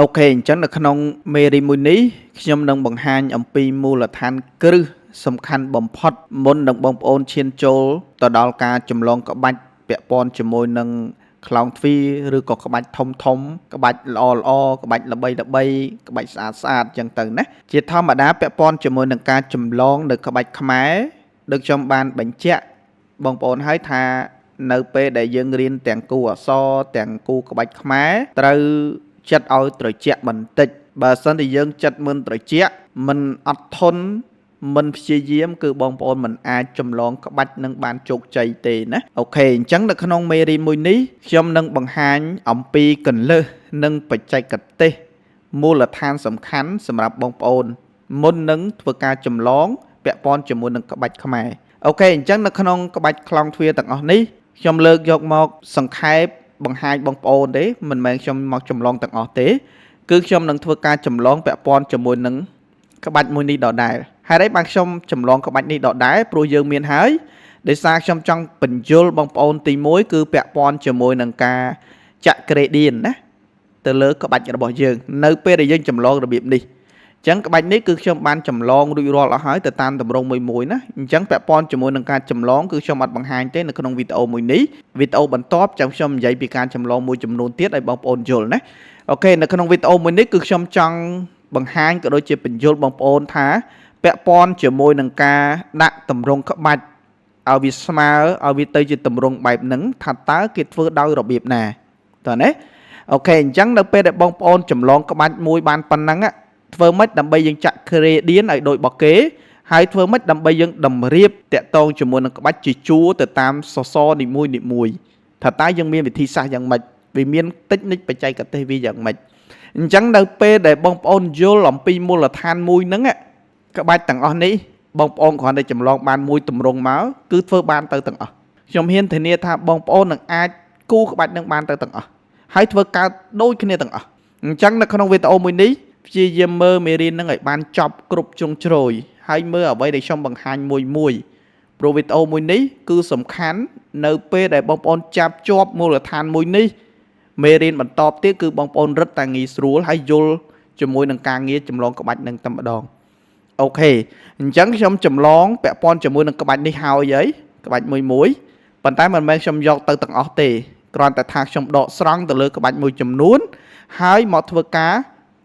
អូខេអញ្ចឹងនៅក្នុងមេរៀនមួយនេះខ្ញុំនឹងបង្ហាញអំពីមូលដ្ឋានគ្រឹះសំខាន់បំផុតមុននឹងបងប្អូនឈានចូលទៅដល់ការចម្លងក្បាច់ពាក់ព័ន្ធជាមួយនឹងខ្លោងទ្វារឬក៏ក្បាច់ធំក្បាច់ល្អក្បាច់ល្បីក្បាច់ស្អាតអញ្ចឹងទៅណាជាធម្មតាពាក់ព័ន្ធជាមួយនឹងការចម្លងនៅក្បាច់ខ្មែរដូចខ្ញុំបានបញ្ជាក់បងប្អូនហើយថានៅពេលដែលយើងរៀនទាំងគូអក្សរទាំងគូក្បាច់ខ្មែរត្រូវចិត្តឲ្យត្រជាក់បន្តិចបើសិនតែយើងចិត្តមិនត្រជាក់មិនអត់ធន់មិនព្យាយាមគឺបងប្អូនមិនអាចចម្លងក្បាច់នឹងបានជោគជ័យទេណាអូខេអញ្ចឹងនៅក្នុងមេរៀនមួយនេះខ្ញុំនឹងបង្ហាញអំពីគន្លឹះនិងបច្ចេកទេសមូលដ្ឋានសំខាន់សម្រាប់បងប្អូនមុននឹងធ្វើការចម្លងពាក់ព័ន្ធជាមួយនឹងក្បាច់ខ្មែរអូខេអញ្ចឹងនៅក្នុងក្បាច់ខ្លោងទ្វារទាំងអស់នេះខ្ញុំលើកយកមកសង្ខេបបង្ហាញបងប្អូនទេមិនមែនខ្ញុំមកចម្លងទាំងអស់ទេគឺខ្ញុំនឹងធ្វើការចម្លងពាក់ព័ន្ធជាមួយនឹងក្បាច់មួយនេះដដែលហេតុអីបានខ្ញុំចម្លងក្បាច់នេះដដែលព្រោះយើងមានហើយដោយសារខ្ញុំចង់បញ្យល់បងប្អូនទី1គឺពាក់ព័ន្ធជាមួយនឹងការចាក់ gradient ណាទៅលើក្បាច់របស់យើងនៅពេលដែលយើងចម្លងរបៀបនេះអញ្ចឹងក្បាច់នេះគឺខ្ញុំបានចម្លងរួចរាល់អស់ហើយទៅតាមតម្រងមួយណាអញ្ចឹងពាក់ព័ន្ធជាមួយនឹងការចម្លងគឺខ្ញុំអត់បង្ហាញទេនៅក្នុងវីដេអូមួយនេះវីដេអូបន្ទាប់ចាំខ្ញុំនិយាយពីការចម្លងមួយចំនួនទៀតឲ្យបងប្អូនយល់ណាអូខេនៅក្នុងវីដេអូមួយនេះគឺខ្ញុំចង់បង្ហាញក៏ដូចជាបញ្យល់បងប្អូនថាពាក់ព័ន្ធជាមួយនឹងការដាក់តម្រងក្បាច់ឲ្យវាស្មើឲ្យវាទៅជាតម្រងបែបហ្នឹងថាតើគេធ្វើដោយរបៀបណាតើណាអូខេអញ្ចឹងនៅពេលដែលបងប្អូនចម្លងក្បាច់មួយបានប៉ុណ្ណឹងធ្វើម៉េចដើម្បីយើងចាក់ gradient ឲ្យដូចរបស់គេហើយធ្វើម៉េចដើម្បីយើងតម្រៀបតាក់ទងជាមួយនឹងក្បាច់ជាជួរទៅតាមសសរនីមួយថាតើយើងមានវិធីសាស្ត្រយ៉ាងម៉េចវាមានតិចនិចបច្ចេកទេសវាយ៉ាងម៉េចអញ្ចឹងនៅពេលដែលបងប្អូនយល់អំពីមូលដ្ឋានមួយហ្នឹងក្បាច់ទាំងអស់នេះបងប្អូនគ្រាន់តែចម្លងបានមួយទម្រង់មកគឺធ្វើបានទៅទាំងអស់ខ្ញុំហ៊ានធានាថាបងប្អូននឹងអាចគូក្បាច់នឹងបានទៅទាំងអស់ហើយធ្វើកើតដូចគ្នាទាំងអស់អញ្ចឹងនៅក្នុងវីដេអូមួយនេះព្យាយាមមើលមេរៀននឹងឲ្យបានចប់គ្រប់ជ្រុងជ្រោយហើយមើលអ្វីដែលខ្ញុំបង្ហាញមួយព្រោះវីដេអូមួយនេះគឺសំខាន់នៅពេលដែលបងប្អូនចាប់ជាប់មូលដ្ឋានមួយនេះមេរៀនបន្តទៀតគឺបងប្អូនរឹតតែងាយស្រួលហើយយល់ជាមួយនឹងការងារចម្លងក្បាច់នឹងតែម្ដងអូខេអញ្ចឹងខ្ញុំចម្លងពាក់ព័ន្ធជាមួយនឹងក្បាច់នេះហើយក្បាច់មួយប៉ុន្តែមិនមែនខ្ញុំយកទៅទាំងអស់ទេគ្រាន់តែថាខ្ញុំដកស្រង់ទៅលើក្បាច់មួយចំនួនហើយមកធ្វើការ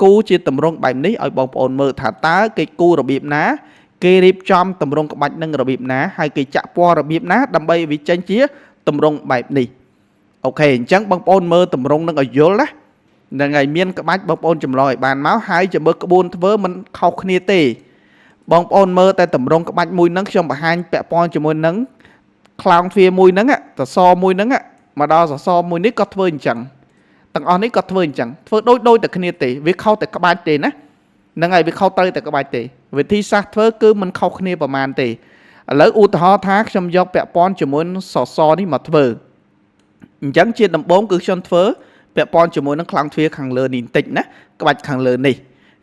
គូជាតម្រង់បែបនេះឲ្យបងប្អូនមើលថាតើគេគូរបៀបណាគេរៀបចំតម្រង់ក្បាច់នឹងរបៀបណាហើយគេចាក់ពណ៌របៀបណាដើម្បីវាចេញជាតម្រង់បែបនេះអូខេអញ្ចឹងបងប្អូនមើលតម្រង់នឹងឲ្យយល់ណានឹងឲ្យមានក្បាច់បងប្អូនចម្លងឲ្យបានមកហើយចាំមើលក្បួនធ្វើមិនខុសគ្នាទេបងប្អូនមើលតែតម្រង់ក្បាច់មួយហ្នឹងខ្ញុំបង្ហាញពាក់ព័ន្ធជាមួយនឹងខ្លោងទ្វារមួយហ្នឹងសសរមួយហ្នឹងមកដល់សសរមួយនេះក៏ធ្វើអញ្ចឹងទាំងអស់នេះក៏ធ្វើអញ្ចឹងធ្វើដូចតែគ្នាទេវាខុសតែក្បាច់ទេណាហ្នឹងហើយវាខុសត្រូវតែក្បាច់ទេវិធីសាស្ត្រធ្វើគឺមិនខុសគ្នាប្រហែលទេឥឡូវឧទាហរណ៍ថាខ្ញុំយកពាក់ព័ន្ធជាមួយសសរនេះមកធ្វើអញ្ចឹងជាដំបូងគឺខ្ញុំធ្វើពាក់ព័ន្ធជាមួយនឹងខ្លោងទ្វារខាងលើនេះបន្តិចណាក្បាច់ខាងលើនេះ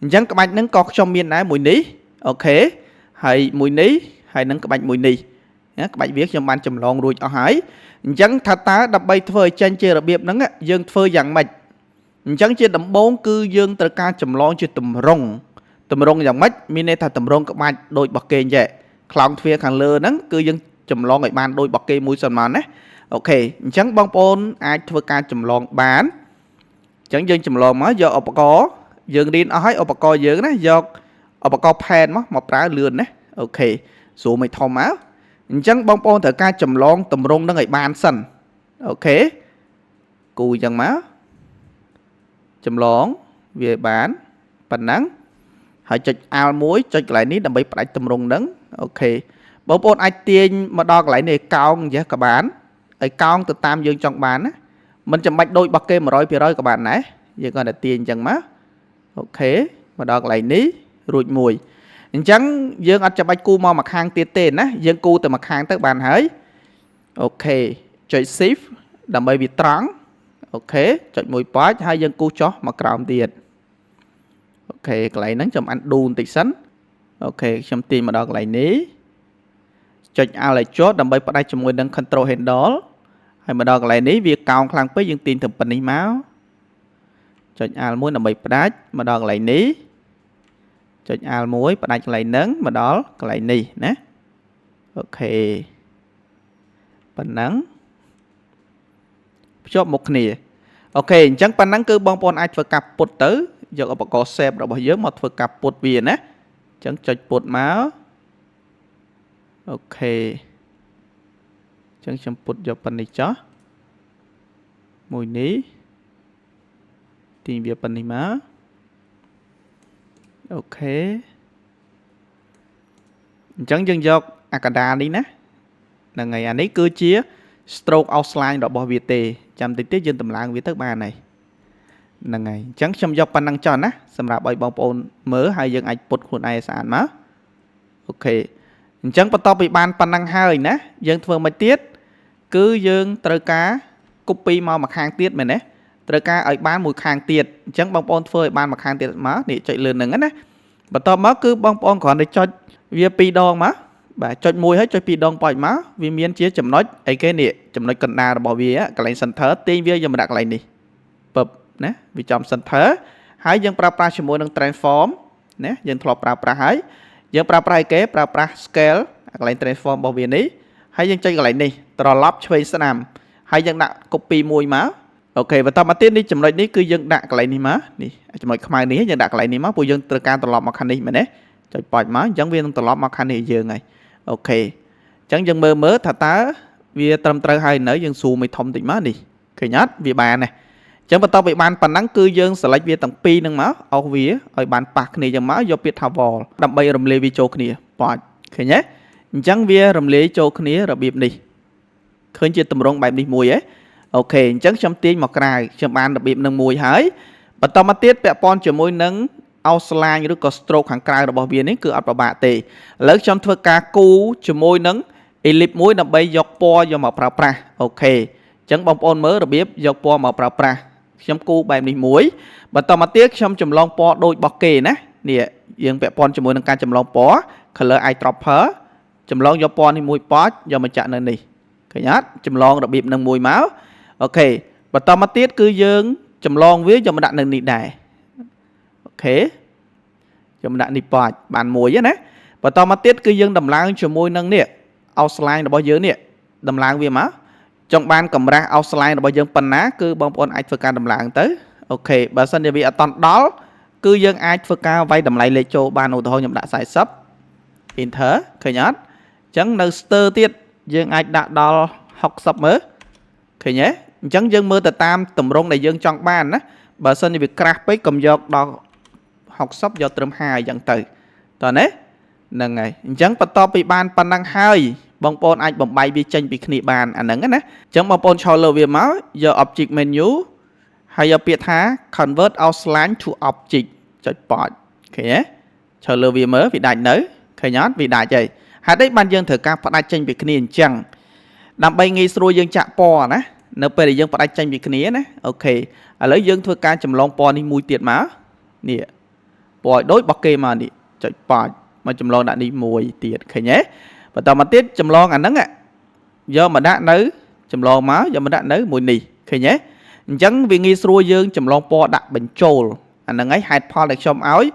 អញ្ចឹងក្បាច់ហ្នឹងក៏ខ្ញុំមានដែរមួយនេះអូខេហើយមួយនេះហើយនឹងក្បាច់មួយនេះណាក្បាច់វាខ្ញុំបានចម្លងរួចអស់ហើយអញ្ចឹងថាតើដើម្បីធ្វើឲ្យចេញជារបៀបហ្នឹងយើងធ្វើយ៉ាងម៉េចអញ្ចឹងជាដំបូងគឺយើងត្រូវការចម្លងជាតម្រង់យ៉ាងម៉េចមានន័យថាតម្រង់ក្បាច់ដូចរបស់គេអញ្ចឹងខ្លោងទ្វារខាងលើហ្នឹងគឺយើងចម្លងឲ្យបានដូចរបស់គេមួយសិនមកណាអូខេអញ្ចឹងបងប្អូនអាចធ្វើការចម្លងបានអញ្ចឹងយើងចម្លងមកយកឧបករណ៍យើងរៀនអស់ហើយឧបករណ៍យើងណាយកឧបករណ៍ផែនមកប្រើលឿនណាអូខេស្រួលមិនធំមកអញ្ចឹងបងប្អូនត្រូវការចម្លងតម្រង់នឹងឲ្យបានសិនអូខេគូអញ្ចឹងមកចម្លងវាឲ្យបានប៉ុណ្ណឹងហើយចុចអាលមួយចុចកន្លែងនេះដើម្បីផ្ដាច់តម្រង់ហ្នឹងអូខេបងប្អូនអាចទាញមកដល់កន្លែងនេះកោងអញ្ចឹងក៏បានឲ្យកោងទៅតាមយើងចង់បានណាមិនចាំបាច់ដូចរបស់គេ 100% ក៏បានដែរយើងគាត់តែទាញអញ្ចឹងមកអូខេមកដល់កន្លែងនេះរួចមួយអញ្ចឹងយើងអត់ចាំបាច់គូមកមួយខាងទៀតទេណាយើងគូទៅមួយខាងទៅបានហើយអូខេចុច shift ដើម្បីវាត្រង់អូខេចុចមួយប៉ាច់ហើយយើងគូសចុះមកក្រោមទៀតអូខេកន្លែងហ្នឹងខ្ញុំអានឌូបន្តិចសិនអូខេខ្ញុំទាញមកដល់កន្លែងនេះចុច Alt ឲ្យជាប់ដើម្បីផ្ដាច់ជាមួយនឹង Control Handle ហើយមកដល់កន្លែងនេះវាកោងខ្លាំងពេកយើងទាញទៅប៉ុណ្នេះមក ចុច Alt មួយដើម្បីផ្ដាច់មកដល់កន្លែងនេះចុច Alt មួយផ្ដាច់កន្លែងហ្នឹងមកដល់កន្លែងនេះណាអូខេប៉ុណ្ណឹងភ្ជាប់មកគ្នាអូខេអញ្ចឹងប៉ុណ្ណឹងគឺបងប្អូនអាចធ្វើការពុតទៅយកឧបករណ៍ save របស់យើងមកធ្វើការពុតវាណាអញ្ចឹងចុចពុតមកអូខេអញ្ចឹងខ្ញុំពុតយកប៉ុណ្នេះចុះមួយនេះទីវាប៉ុណ្នេះមកអូខេអញ្ចឹងយើងយកអាកដានេះណាហ្នឹងហើយអានេះគឺជា stroke outline របស់វាទេចាំតិចទៀតយើងតម្លើងវាទៅបានហើយហ្នឹងហើយអញ្ចឹងខ្ញុំយកប៉ុណ្ណឹងចុះណាសម្រាប់ឲ្យបងប្អូនមើលហើយយើងអាចពុតខ្លួនឯងស្អាតមកអូខេអញ្ចឹងបន្ទាប់ពីបានប៉ុណ្ណឹងហើយណាយើងធ្វើមិនទៀតគឺយើងត្រូវការ copy មកមួយខាងទៀតមែនទេត្រូវការឲ្យបានមួយខាងទៀតអញ្ចឹងបងប្អូនធ្វើឲ្យបានមួយខាងទៀតមកនេះចុចលើនឹងណាបន្ទាប់មកគឺបងប្អូនគ្រាន់តែចុចវា2ដងមកបាទចុចមួយហើយចុច2ដងប៉ោចមកវាមានជាចំណុចអីគេនេះចំណុចកណ្ដាលរបស់វាកន្លែង center ទាញវាយកមកដាក់កន្លែងនេះពឹបណាវាចំ center ហើយយើងប្រើប្រាស់ជាមួយនឹង transform ណាយើងធ្លាប់ប្រើប្រាស់ហើយយើងប្រើប្រាស់អីគេប្រើប្រាស់ scale កន្លែង transform របស់វានេះហើយយើងចុចកន្លែងនេះត្រឡប់ឆ្វេងស្ដាំហើយយើងដាក់ copy មួយមកអូខេបន្តមកទៀតនេះចំណុចនេះគឺយើងដាក់កន្លែងនេះមកនេះចំណុចខ្មៅនេះយើងដាក់កន្លែងនេះមកព្រោះយើងត្រូវការត្រឡប់មកខាងនេះមែនទេចុចប៉ោចមកអញ្ចឹងវានឹងត្រឡប់មកខាងនេះយើងហើយអូខេអញ្ចឹងយើងមើលថាតើវាត្រឹមត្រូវហើយនៅយើង zoom ឲ្យធំតិចមកនេះឃើញអត់វាបានណាអញ្ចឹងបន្ទាប់ពីបានប៉ុណ្ណឹងគឺយើង select វាទាំងពីរហ្នឹងមកអស់វាឲ្យបានប៉ះគ្នាអញ្ចឹងមកយកពាក្យថា wall ដើម្បីរំលាយវាចូលគ្នាប៉ោចឃើញទេអញ្ចឹងវារំលាយចូលគ្នារបៀបនេះឃើញជាតម្រងបែបនេះមួយហ៎អូខេអញ្ចឹងខ្ញុំទាញមកក្រៅខ្ញុំបានរបៀបនឹងមួយហើយបន្តមកទៀតពាក់ព័ន្ធជាមួយនឹង outline ឬក៏ stroke ខាងក្រៅរបស់វានេះគឺអត់ពិបាកទេឥឡូវខ្ញុំធ្វើការគូរជាមួយនឹង ellipse មួយដើម្បីយកពណ៌យកមកប្រើប្រាស់អូខេអញ្ចឹងបងប្អូនមើលរបៀបយកពណ៌មកប្រើប្រាស់ខ្ញុំគូរបែបនេះមួយបន្តមកទៀតខ្ញុំចម្លងពណ៌ដូចរបស់គេណានេះយើងពាក់ព័ន្ធជាមួយនឹងការចម្លងពណ៌ color eyedropper ចម្លងយកពណ៌នេះមួយប៉ោចយកមកចាក់នៅនេះឃើញអត់ចម្លងរបៀបនឹងមួយមកអូខេបន្តមកទៀតគឺយើងចម្លងវាយកមកដាក់នៅនេះដែរអូខេយកមកដាក់នេះប៉ោចបានមួយណាបន្តមកទៀតគឺយើងដំឡើងជាមួយនឹងនេះ outline របស់យើងនេះដំឡើងវាមកចង់បានកម្រាស់ outline របស់យើងប៉ុណ្ណាគឺបងប្អូនអាចធ្វើការដំឡើងទៅអូខេបើសិនជាវាអត់តន់ដល់គឺយើងអាចធ្វើការវាយតម្លៃលេខចូលបានឧទាហរណ៍ខ្ញុំដាក់40 enter ឃើញអត់អញ្ចឹងនៅ stir ទៀតយើងអាចដាក់ដល់60មើលឃើញទេអញ្ចឹងយើងមើលទៅតាមតម្រងដែលយើងចង់បានណាបើសិនជាវាក្រាស់ពេកកុំយកដល់60យកត្រឹម50អញ្ចឹងទៅតើណាហ្នឹងហើយអញ្ចឹងបន្ទាប់ពីបានប៉ុណ្ណឹងហើយបងប្អូនអាចបំបែកវាចេញពីគ្នាបានអាហ្នឹងណាអញ្ចឹងបងប្អូនឈរលើវាមកយក object menu ហើយយកពាក្យថា convert outline to object ចុចប៉ោចឃើញទេឈរលើវាមើលវាដាច់នៅឃើញអត់វាដាច់ហើយហេតុអីបានយើងត្រូវការផ្ដាច់ចេញពីគ្នាអញ្ចឹងដើម្បីងាយស្រួលយើងចាក់ពណ៌ណានៅពេលដែលយើងផ្ដាច់ចេញពីគ្នាណាអូខេឥឡូវយើងធ្វើការចម្លងពណ៌នេះមួយទៀតមកនេះពណ៌ដូចរបស់គេមកនេះចុចប៉ោចមកចម្លងដាក់នេះមួយទៀតឃើញទេបន្តមកទៀតចម្លងអាហ្នឹងយកមកដាក់នៅចម្លងមកយកមកដាក់នៅមួយនេះឃើញទេអញ្ចឹងវាងាយស្រួលយើងចម្លងពណ៌ដាក់បញ្ចូលអាហ្នឹងហើយហេតុផលដែលខ្ញុំឲ្យ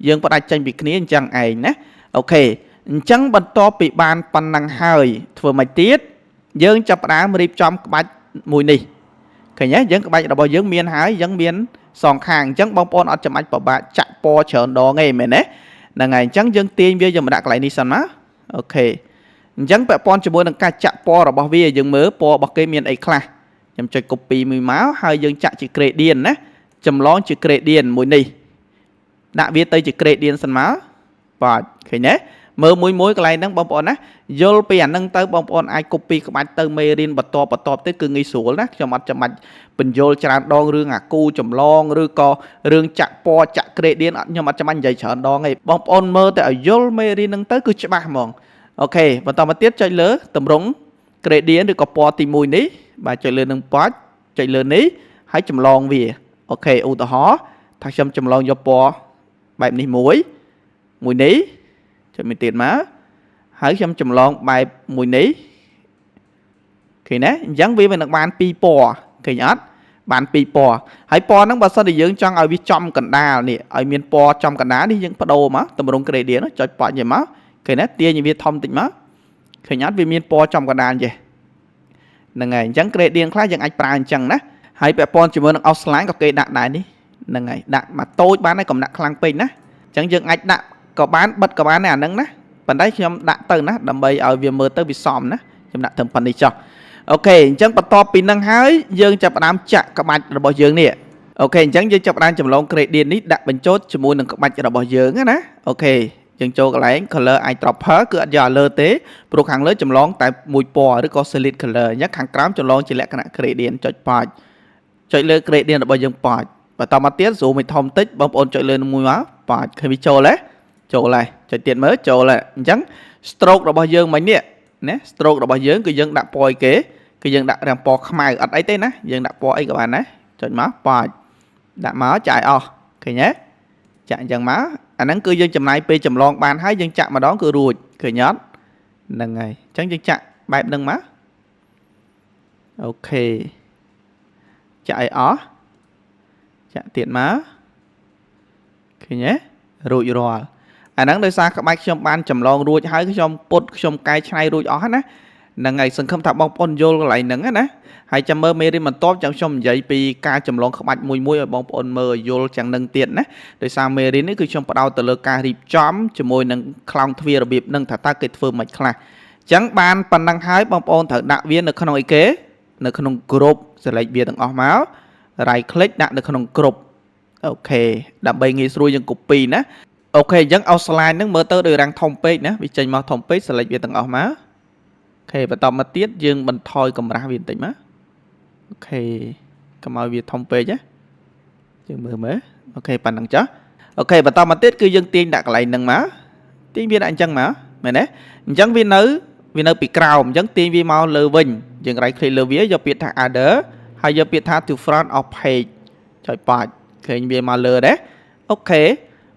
យើងផ្ដាច់ចេញពីគ្នាអញ្ចឹងឯងណាអូខេអញ្ចឹងបន្ទាប់ពីបានប៉ុណ្ណឹងហើយធ្វើម៉េចទៀតយើងចាប់ផ្ដើមរៀបចំក្បាច់មួយនេះឃើញទេយើងក្បាច់របស់យើងមានហើយយើងមានសងខាងអញ្ចឹងបងប្អូនអត់ចាំបាច់ពិបាកចាក់ពណ៌ច្រើនដងទេមែនទេហ្នឹងហើយអញ្ចឹងយើងទាញវាយកមកដាក់កន្លែងនេះសិនមកអូខេអញ្ចឹងពាក់ព័ន្ធជាមួយនឹងការចាក់ពណ៌របស់វាយើងមើលពណ៌របស់គេមានអីខ្លះខ្ញុំចុច copy មួយមកហើយយើងចាក់ជា gradient ណាចម្លងជា gradient មួយនេះដាក់វាទៅជា gradient សិនមកបាទឃើញទេមើលមួយកន្លែងហ្នឹងបងប្អូនណាយល់ពីអាហ្នឹងទៅបងប្អូនអាច copy ក្បាច់ទៅមេរៀនបន្តទៀតគឺងាយស្រួលណាខ្ញុំអត់ចាំបាច់បញ្យល់ច្រើនដងរឿងអាគូចម្លងឬក៏រឿងចាក់ពណ៌ចាក់ gradient ខ្ញុំអត់ចាំបាច់និយាយច្រើនដងទេបងប្អូនមើលតែឲ្យយល់មេរៀនហ្នឹងទៅគឺច្បាស់ហ្មងអូខេបន្តមកទៀតចុចលើតម្រង gradient ឬក៏ពណ៌ទី1នេះបាទចុចលើនឹងប៉ាច់ចុចលើនេះហើយចម្លងវាអូខេឧទាហរណ៍ថាខ្ញុំចម្លងយកពណ៌បែបនេះមួយនេះចុចមួយទៀតមកហើយខ្ញុំចម្លងបែបមួយនេះឃើញណាអញ្ចឹងវានឹងបាន2ពណ៌ឃើញអត់ បានពីរពណ៌ហើយពណ៌ហ្នឹងបើសិនជាយើងចង់ឲ្យវាចំកណ្ដាលនេះឲ្យមានពណ៌ចំកណ្ដាលនេះយើងបដូរមកតម្រង់ gradient ចុចប៉ាច់យកមកឃើញណាទាញវាធំតិចមកឃើញអត់វាមានពណ៌ចំកណ្ដាលចេះហ្នឹងហើយអញ្ចឹង gradient ខ្លះយើងអាចប្រើអញ្ចឹងណាហើយពាក់ព័ន្ធជាមួយនឹង outline ក៏គេដាក់ដែរនេះហ្នឹងហើយដាក់មកតូចបានហើយកុំដាក់ខ្លាំងពេកណាអញ្ចឹងយើងអាចដាក់ក៏បានបិទក៏បានដែរអាហ្នឹងណាប៉ុន្តែខ្ញុំដាក់ទៅណាដើម្បីឲ្យវាមើលទៅវាសមណាខ្ញុំដាក់ទៅប៉ុណ្នេះចុះអូខេអញ្ចឹងបន្ទាប់ពីហ្នឹងហើយយើងចាប់ផ្ដើមចាក់ក្បាច់របស់យើងនេះអូខេអញ្ចឹងយើងចាប់ផ្ដើមចម្លង gradient នេះដាក់បញ្ចូលជាមួយនឹងក្បាច់របស់យើងណាអូខេយើងចូលកន្លែង color eyedropper គឺអត់យកឲ្យលើទេព្រោះខាងលើចម្លងតែមួយពណ៌ឬក៏ solid color អញ្ចឹងខាងក្រោមចម្លងជាលក្ខណៈ gradient ចុចប៉ាច់ចុចលើ gradient របស់យើងប៉ាច់បន្តមកទៀត zoom ឲ្យធំតិចបងប្អូនចុចលើមួយមកប៉ាច់ឃើញវាចូលហើយចុចទៀតមើលចូលហើយអញ្ចឹង stroke របស់យើងមិញនេះណា stroke របស់យើងគឺយើងដាក់ពណ៌អីគេគឺយើងដាក់រាងពណ៌ខ្មៅអត់អីទេណាយើងដាក់ពណ៌អីក៏បានដែរចុចមកប៉ាច់ដាក់មកចាយអស់ឃើញទេចាក់អញ្ចឹងមកអាហ្នឹងគឺយើងចំណាយពេលចម្លងបានហើយយើងចាក់ម្ដងគឺរួចឃើញអត់ហ្នឹងហើយអញ្ចឹងយើងចាក់បែបហ្នឹងមកអូខេចាក់ឲ្យអស់ចាក់ទៀតមកឃើញទេរួចរាល់អាហ្នឹងដោយសារក្បាច់ខ្ញុំបានចម្លងរួចហើយខ្ញុំពុតខ្ញុំកែច្នៃរួចអស់ណាហ្នឹងហើយសង្ឃឹមថាបងប្អូនយល់កន្លែងហ្នឹងណាហើយចាំមើលមេរៀនបន្ទាប់ចាំខ្ញុំនិយាយពីការចម្លងក្បាច់មួយឲ្យបងប្អូនមើលយល់យ៉ាងនឹងទៀតណាដោយសារមេរៀននេះគឺខ្ញុំផ្ដោតទៅលើការរៀបចំជាមួយនឹងខ្លោងទ្វាររបៀបហ្នឹងថាតើគេធ្វើមិនខ្លះអញ្ចឹងបានប៉ុណ្ណឹងហើយបងប្អូនត្រូវដាក់វានៅក្នុងអីគេនៅក្នុង group select វាទាំងអស់មក right click ដាក់នៅក្នុង group អូខេដើម្បីងាយស្រួលយើង copy ណាអូខេអញ្ចឹងឲ្យ slide ហ្នឹងមើលទៅដូចរាងធំពេកណាវាចេញមកធំពេក select វាទាំងអស់មកអូខេបន្តមកទៀតយើងបន្ថយកម្រាស់វាបន្តិចមកអូខេកុំឲ្យវាធំពេកណាយើងមើលអូខេប៉ណ្ណឹងចុះអូខេបន្តមកទៀតគឺយើងទាញដាក់កន្លែងហ្នឹងមកទាញវាដាក់អញ្ចឹងមកមែនទេអញ្ចឹងវានៅពីក្រោមអញ្ចឹងទាញវាមកលើវិញយើង right click លើវាយកពាក្យថា other ហើយយកពាក្យថា to front of page ចុចប៉ាច់ឃើញវាមកលើដែរអូខេ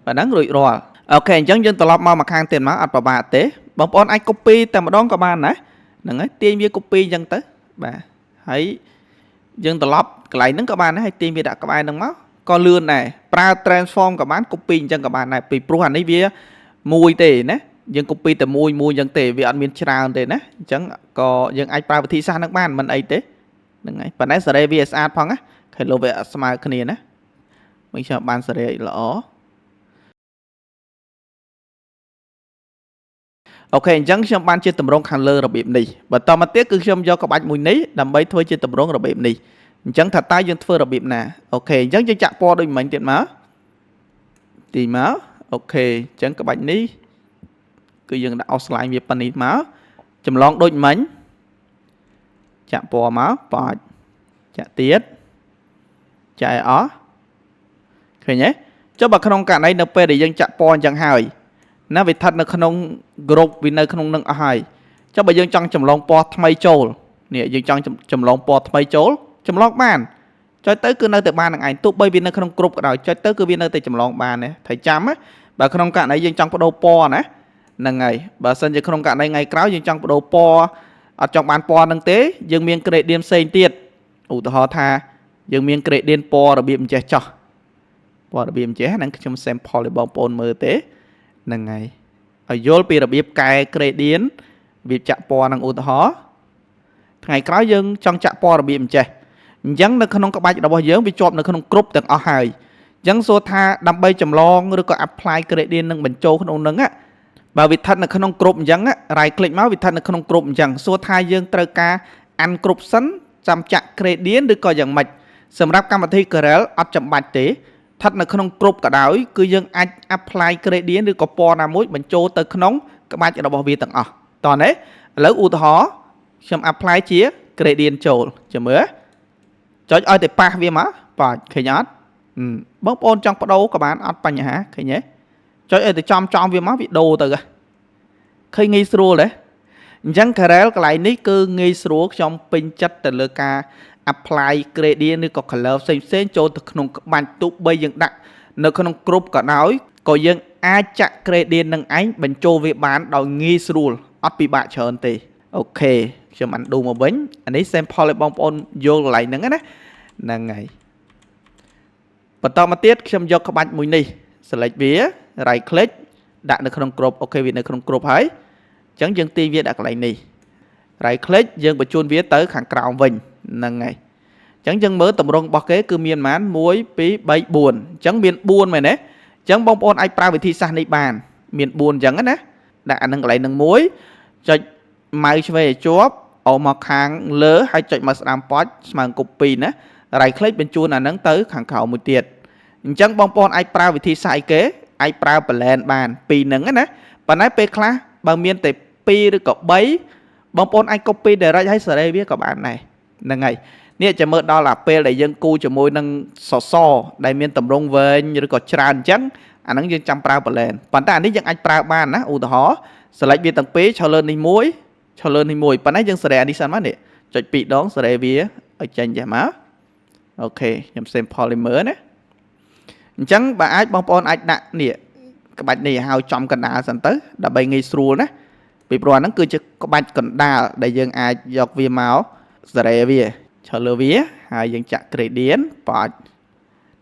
ប៉ណ្ណឹងរួចរាល់អូខេអញ្ចឹងយើងត្រឡប់មកខាងទៀតមកអត់ប្របាក់ទេបងប្អូនអាច copy តែម្ដងក៏បានដែរហ្នឹងហើយទាញវា copy អញ្ចឹងទៅបាទហើយយើងត្រឡប់កន្លែងហ្នឹងក៏បានដែរហើយទាញវាដាក់ក្បែរហ្នឹងមកក៏លឿនដែរប្រើ transform ក៏បាន copy អញ្ចឹងក៏បានដែរពីព្រោះអានេះវាមួយទេណាយើង copy តែមួយអញ្ចឹងទេវាអត់មានច្រើនទេណាអញ្ចឹងក៏យើងអាចប្រើវិធីសាស្ត្រហ្នឹងបានមិនអីទេហ្នឹងហើយប៉ុន្តែសេរីវាស្អាតផងណាឃើញលោវាស្មើគ្នាណាមិនខ្ញុំបានសេរីល្អអូខេអញ្ចឹងខ្ញុំបានជាតម្រងខាងលើរបៀបនេះបន្តមកទៀតគឺខ្ញុំយកក្បាច់មួយនេះដើម្បីធ្វើជាតម្រងរបៀបនេះអញ្ចឹងថាតើយើងធ្វើរបៀបណាអូខេអញ្ចឹងយើងចាក់ពណ៌ដូចមិញទៀតមកទីមកអូខេអញ្ចឹងក្បាច់នេះគឺយើងដាក់ outline វាប៉ុណ្នេះមកចម្លងដូចមិញចាក់ពណ៌មកប៉ាច់ចាក់ទៀតចាក់ឲ្យអស់ឃើញទេចុះបើក្នុងករណីនៅពេលដែលយើងចាក់ពណ៌អញ្ចឹងហើយណាវាស្ថិតនៅក្នុង group វានៅក្នុងនឹងអស់ហើយចុះបើយើងចង់ចម្លងពណ៌ថ្មីចូលនេះយើងចង់ចម្លងពណ៌ថ្មីចូលចម្លងបានចុចទៅគឺនៅតែបាននឹងឯងទោះបីវានៅក្នុង group ក៏ដោយចុចទៅគឺវានៅតែចម្លងបានដែរត្រូវចាំណាបើក្នុងករណីយើងចង់បដូរពណ៌ណាហ្នឹងហើយបើសិនជាក្នុងករណីថ្ងៃក្រោយយើងចង់បដូរពណ៌អត់ចង់បានពណ៌ហ្នឹងទេយើងមាន gradient ផ្សេងទៀតឧទាហរណ៍ថាយើងមាន gradient ពណ៌របៀបអញ្ចេះចោះពណ៌របៀបអញ្ចេះហ្នឹងខ្ញុំ sample ឲ្យបងប្អូនមើលទេហ្នឹងហើយឲ្យយល់ពីរបៀបកែ gradient របៀបចាក់ពណ៌ហ្នឹងឧទាហរណ៍ថ្ងៃក្រោយយើងចង់ចាក់ពណ៌របៀបអញ្ចេះអញ្ចឹងនៅក្នុងក្បាច់របស់យើងវាជាប់នៅក្នុងគ្រប់ទាំងអស់ហើយអញ្ចឹងសួរថាដើម្បីចម្លងឬក៏ apply gradient នឹងបញ្ចូលក្នុងហ្នឹងបើវាស្ថិតនៅក្នុងគ្រប់អញ្ចឹង right click មកវាស្ថិតនៅក្នុងគ្រប់អញ្ចឹងសួរថាយើងត្រូវការ uncroup សិនចាំចាក់ gradient ឬក៏យ៉ាងម៉េចសម្រាប់កម្មវិធី Corel អត់ចាំបាច់ទេស្ថិតនៅក្នុងគ្រប់ក៏ដោយគឺយើងអាច apply gradient ឬក៏ពណ៌ណាមួយបញ្ចូលទៅក្នុងក្បាច់របស់វាទាំងអស់តោះណាឥឡូវឧទាហរណ៍ខ្ញុំ apply ជា gradient ចូលចាំមើលចុចឲ្យតែប៉ះវាមកប៉ាច់ឃើញអត់បងប្អូនចង់បដូរក៏បានអត់បញ្ហាឃើញទេចុចឲ្យតែចំវាមកវាដូរទៅឃើញងាយស្រួលទេអញ្ចឹង Corel កន្លែងនេះគឺងាយស្រួលខ្ញុំពេញចិត្តទៅលើការ apply gradient ឬក៏ color ផ្សេងចូលទៅក្នុងក្បាច់ទោះបីយើងដាក់នៅក្នុង group ក៏ដោយក៏យើងអាចចាក់ gradient នឹងឯងបញ្ចូលវាបានដោយងាយស្រួលអត់ពិបាកច្រើនទេអូខេខ្ញុំ undo មកវិញអានេះ sample ឲ្យបងប្អូនយល់កន្លែងហ្នឹងណា nâng ngày bắt đầu mà tiết xem do các bạn mùi này select vía right click đặt được không crop ok vì nó không crop hay chẳng dừng ti viết đặt lại này right click dừng bật chuôn viết tới kháng cào mình nâng ngày chẳng dừng mới tầm rong bọc kế cứ miền mán muối bí bay buồn chẳng miền buồn mày nè chẳng bông ôn ai pra về thi sang đây bàn miền buồn chẳng á đã nâng lại nâng muối cho máy về chóp ở một hàng lỡ hay chạy mà làm pot mang copy nè right click bên chuôn là nâng tới kháng cào một tiệt chẳng bông ôn ai pra về thi sai kế ai pra plan bàn pi nâng á và nói pe class bằng miền tây pi được có bấy bông ôn ai copy để ra hay sở đây biết các bạn này nâng ngày nèจะមើលដល់អាពេលដែលយើងគូជាមួយនឹងសសរដែលមានតម្រងវែងឬក៏ច្រើនអញ្ចឹងអាហ្នឹងយើងចាំប្រើបលែនប៉ុន្តែអានេះយើងអាចប្រើបានណាឧទាហរណ៍ select វាទាំងពីរឈរលើនេះមួយឈរលើនេះមួយប៉ុន្តែយើងសេរីអានេះសិនមកនេះចុច2ដងសេរីវាឲ្យចេញចេះមកអូខេខ្ញុំ save polymer ណាអញ្ចឹងបើអាចបងប្អូនអាចដាក់នេះក្បាច់នេះឲ្យចំកណ្ដាលសិនទៅដើម្បីងាយស្រួលណាពីព្រោះអាហ្នឹងគឺជាក្បាច់កណ្ដាលដែលយើងអាចយកវាមកសេរីវាឈរលើវាហើយយើងចាក់ gradient បាច់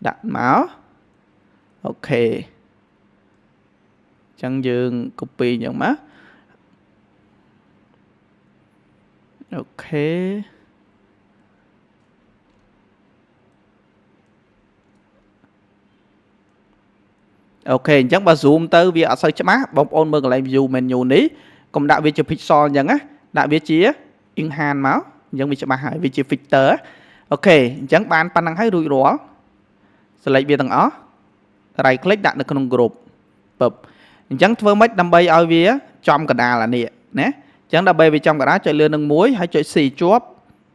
ដាក់មកអូខេចឹងយើង copy យ៉ាងមកអូខេអូខេអញ្ចឹងបើ zoom ទៅវាអត់សូវច្បាស់បងប្អូនមើលកន្លែង view menu នេះកុំដាក់វាជា pixel អញ្ចឹងណាដាក់វាជា enhance មកអញ្ចឹងវាច្បាស់ហើយវាជា filter អូខេអញ្ចឹងបានប៉ុណ្ណឹងហើយរួចរាល់ select វាទាំងអស់ right click ដាក់នៅក្នុង group ពឹបអញ្ចឹងធ្វើម៉េចដើម្បីឲ្យវាចំកណ្ដាលអានេះណាអញ្ចឹងដើម្បីវាចំកណ្ដាលចុចលើនឹងមួយហើយចុច C ជាប់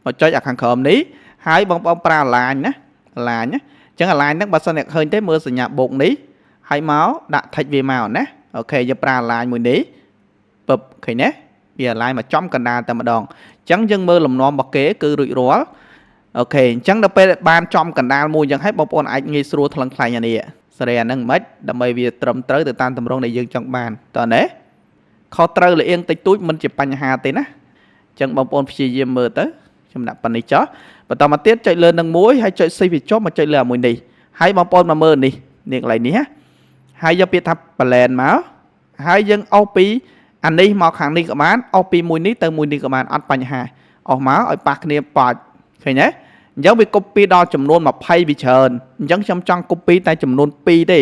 មកចុចអាខាងក្រោមនេះហើយបងប្អូនប្រើ align ណា align ណាអញ្ចឹង align ហ្នឹងបើសិនអ្នកឃើញទេមើលសញ្ញាបូកនេះហើយមកដាក់ text វាមកណាអូខេយើងប្រើ align មួយនេះពឹបឃើញទេវា align មកចំកណ្ដាលតែម្ដងអញ្ចឹងយើងមើលលំនាំរបស់គេគឺរួចរាល់អូខេអញ្ចឹងដល់ពេលបានចំកណ្ដាលមួយអញ្ចឹងហើយបងប្អូនអាចងាយស្រួលថ្លឹងថ្លែងអានេះសេរីអាហ្នឹងមិនដើម្បីវាត្រឹមត្រូវទៅតាមទម្រង់ដែលយើងចង់បានតើណាខុសត្រូវលៀងតិចតួចមិនជាបញ្ហាទេណាអញ្ចឹងបងប្អូនព្យាយាមមើលទៅខ្ញុំដាក់ប៉ុណ្្នេះចុះបន្តមកទៀតចុចលើនឹងមួយហើយចុច shift វាចុះមកចុចលើអាមួយនេះហើយបងប្អូនមកមើលនេះកន្លែងនេះណាហើយយកពាក្យថា plan មកហើយយើងអស់ពីអានេះមកខាងនេះក៏បានអស់ពីមួយនេះទៅមួយនេះក៏បានអត់បញ្ហាអស់មកឲ្យប៉ះគ្នាប៉ាច់ឃើញទេអញ្ចឹងវា copy ដល់ចំនួន20វាច្រើនអញ្ចឹងខ្ញុំចង់ copy តែចំនួន2ទេ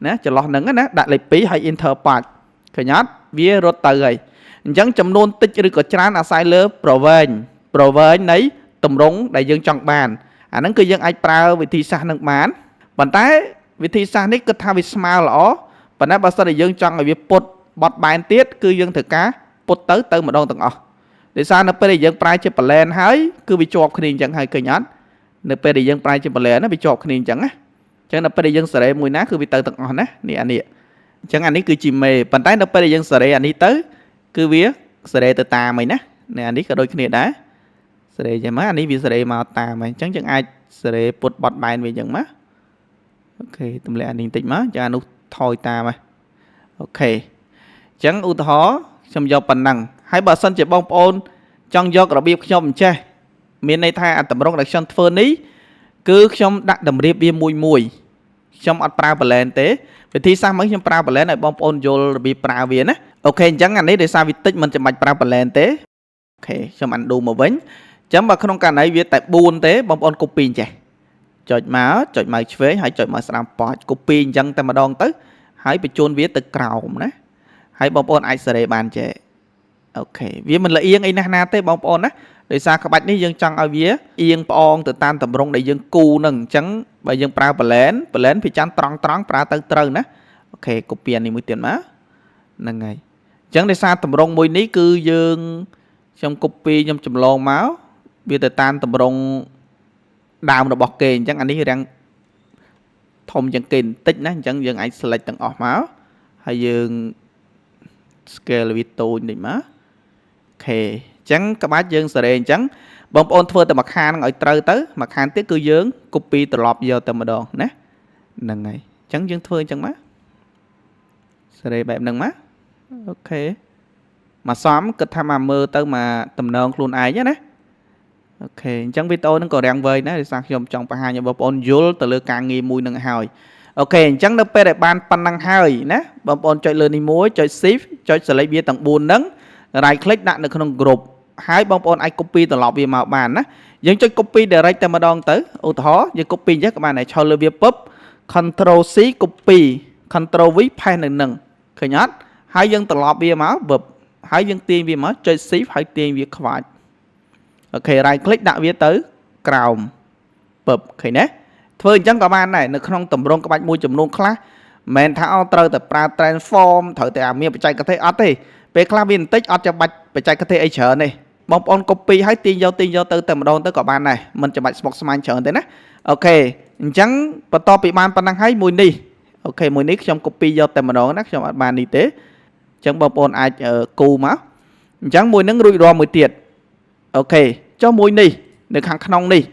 ណាចន្លោះហ្នឹងណាដាក់លេខ2ហើយ enter ប៉ាច់ឃើញអត់វារត់ទៅហើយអញ្ចឹងចំនួនតិចឬក៏ច្រើនអាស្រ័យលើប្រវែងនៃទម្រង់ដែលយើងចង់បានអាហ្នឹងគឺយើងអាចប្រើវិធីសាស្ត្រនឹងបានប៉ុន្តែវិធីសាស្ត្រនេះគិតថាវាស្មើល្អប៉ុន្តែបើសិនជាយើងចង់ឲ្យវាពុតបត់បែនទៀតគឺយើងត្រូវការពុតទៅម្ដងទាំងអស់ដោយសារនៅពេលដែលយើងប្រើជា plan ហើយគឺវាជាប់គ្នាអញ្ចឹងហើយឃើញអត់នៅពេលដែលយើងប្រើជា plan ណាវាជាប់គ្នាអញ្ចឹងណាអញ្ចឹងនៅពេលដែលយើងសេរីមួយណាគឺវាទៅទាំងអស់ណានេះអានេះអញ្ចឹងអានេះគឺជាមេប៉ុន្តែនៅពេលដែលយើងសេរីអានេះទៅគឺវាសេរីទៅតាមហើយណានេះអានេះក៏ដូចគ្នាដែរសេរីចឹងមកអានេះវាសេរីមកតាមហើយអញ្ចឹងយើងអាចសេរីពុតបត់បែនវាអញ្ចឹងមកអូខេទម្លាក់អានេះបន្តិចមកចានោះថយតាមហើយអូខេអញ្ចឹងឧទាហរណ៍ខ្ញុំយកប៉ុណ្ណឹងហើយបើសិនជាបងប្អូនចង់យករបៀបខ្ញុំអញ្ចេះមានន័យថាអាតម្រងដែលខ្ញុំធ្វើនេះគឺខ្ញុំដាក់តម្រៀបវាមួយខ្ញុំអត់ប្រើ plan ទេវិធីសាស្ត្រមកខ្ញុំប្រើ plan ឲ្យបងប្អូនយល់របៀបប្រើវាណាអូខេអញ្ចឹងអានេះដោយសារវាតិចមិនចាំបាច់ប្រើ plan ទេអូខេខ្ញុំ undo មកវិញអញ្ចឹងបើក្នុងករណីវាតែ4ទេបងប្អូន copy អញ្ចេះចុចមកឆ្វេងហើយចុចមកស្ដាំប៉ោច copy អញ្ចឹងតែម្ដងទៅហើយបញ្ជូនវាទៅក្រោមណាហើយបងប្អូនអាចសេរីបានចេះអូខេវាមិនលៀងអីណាស់ទេបងប្អូនណាដោយសារក្បាច់នេះយើងចង់ឲ្យវាអៀងផ្អងទៅតាមទម្រង់ដែលយើងគូនឹងអញ្ចឹងបើយើងប្រើ plan ភាចាំត្រង់ប្រើទៅត្រូវណាអូខេ copy នេះមួយទៀតមកហ្នឹងហើយអញ្ចឹងដោយសារទម្រង់មួយនេះគឺយើងខ្ញុំ copy ខ្ញុំចម្លងមកវាទៅតាមទម្រង់ដើមរបស់គេអញ្ចឹងអានេះរាំងធំជាងគេបន្តិចណាអញ្ចឹងយើងអាច select ទាំងអស់មកហើយយើង scale វាតូចបន្តិចមកអូខេអញ្ចឹងក្បាច់យើងសេរីអញ្ចឹងបងប្អូនធ្វើតែមួយខាងឲ្យត្រូវទៅមួយខាងទៀតគឺយើង copy ត្រឡប់យកតែម្ដងណាហ្នឹងហើយអញ្ចឹងយើងធ្វើអញ្ចឹងមកសេរីបែបហ្នឹងមកអូខេមកសំគិតថាមកមើលទៅមកតំណងខ្លួនឯងណា ok chẳng video nó còn đang vơi đó thì sao trong trong pa hai bom ôn yul từ lơ càng nghi mùi nâng hỏi ok chẳng nó pe để ban pan năng hơi nè bom ôn chơi lơ đi muối chơi shift chơi select bia tầng buồn nấng right click đặt đượcក្នុង group ហើយបងប្អូនអាច copy ត្រឡប់វាមកបានណាយើងចុច copy direct តែម្ដងទៅឧទាហរណ៍យើង copy អញ្ចឹងក៏បានដែរឈរលើវាពឹប control C copy control V ផេសនៅនឹងឃើញអត់ហើយយើងត្រឡប់វាមកពឹបហើយយើងទាញវាមកចុច shift ហើយទាញវាខ្វាច់អូខេ right click ដាក់វាទៅក្រោមពឹបឃើញទេធ្វើអញ្ចឹងក៏បានដែរនៅក្នុងតម្រងក្បាច់មួយចំនួនខ្លះមិនមែនថាអត់ត្រូវតែប្រើ transform ត្រូវតែមានបច្ចេកទេសអត់ទេពេលខ្លះវាបន្តិចអត់ចាំបាច់បច្ចេកទេសអីច្រើនទេបងប្អូន copy ហើយទាញយកទៅតែម្ដងទៅក៏បានដែរមិនចាំបាច់ស្មុគស្មាញច្រើនទេណាអូខេអញ្ចឹងបន្ទាប់ពីបានប៉ុណ្ណឹងហើយមួយនេះអូខេមួយនេះខ្ញុំ copy យកតែម្ដងណាខ្ញុំអត់បាននេះទេអញ្ចឹងបងប្អូនអាចគូមកអញ្ចឹងមួយនឹងរួចរាល់មួយទៀតអូខេចុះមួយនេះនៅខាងក្នុងនេះ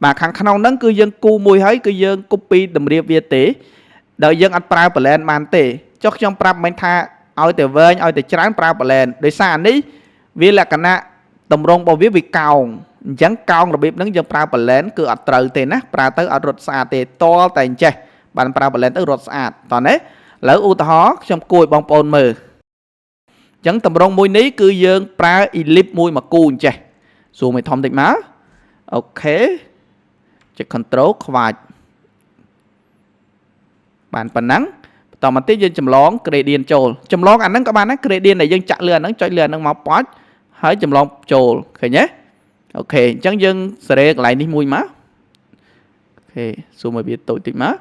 បាទខាងក្នុងហ្នឹងគឺយើងគូមួយហើយគឺយើង copy តម្រៀបវាទេដោយយើងអត់ប្រើ plan បានទេចុះខ្ញុំប្រាប់មិនថាឲ្យតែវែងឲ្យតែច្រើនប្រើ plan ដោយសារនេះវាលក្ខណៈតម្រងរបស់វាកោងអញ្ចឹងកោងរបៀបហ្នឹងយើងប្រើ plan គឺអត់ត្រូវទេណាប្រើទៅអត់រត់ស្អាតទេតលតែអញ្ចេះបានប្រើ plan ទៅរត់ស្អាតតោះណាឥឡូវឧទាហរណ៍ខ្ញុំគួរឲ្យបងប្អូនមើលអញ្ចឹងតម្រងមួយនេះគឺយើងប្រើ ellipse មួយមកគូអញ្ចេះសួរមួយធំតិចមកអូខេចុច control ខ្វាច់បានប៉ុណ្ណឹងបន្តមកទៀតយើងចម្លង gradient ចូលចម្លងអាហ្នឹងក៏បានដែរ gradient ដែលយើងចាក់លើអាហ្នឹងចុចលើអាហ្នឹងមកប៉ាច់ហើយចម្លងចូលឃើញទេអូខេអញ្ចឹងយើងសេរីកន្លែងនេះមួយមកអូខេស៊ូមឲ្យវាតូចតិចមក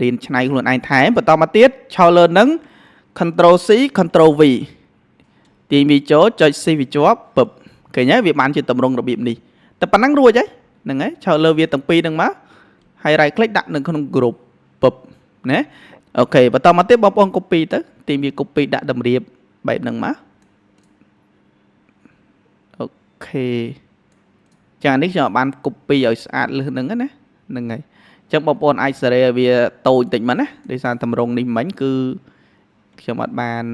រៀនឆ្នៃខ្លួនឯងថែមបន្តមកទៀតឆោលើហ្នឹង control C control V ទាញវាចូលចុច C វាជាប់ពឹបឃើញទេវាបានជាតម្រងរបៀបនេះតែប៉ុណ្ណឹងរួចហ្នឹងហើយឆោលើវាទាំងពីរហ្នឹងមកហើយ right click ដាក់នៅក្នុង group ពឹបណាអូខេបន្តមកទៀតបងប្អូន copy ទៅទាញវា copy ដាក់តម្រៀបបែបហ្នឹងមកអូខេចានេះខ្ញុំបាន copy ឲ្យស្អាតលឹះហ្នឹងណាហ្នឹងហើយអញ្ចឹងបងប្អូនអាចសេរីឲ្យវាតូចតិចមកណាដោយសារតម្រងនេះមិញគឺខ្ញុំអត់បាន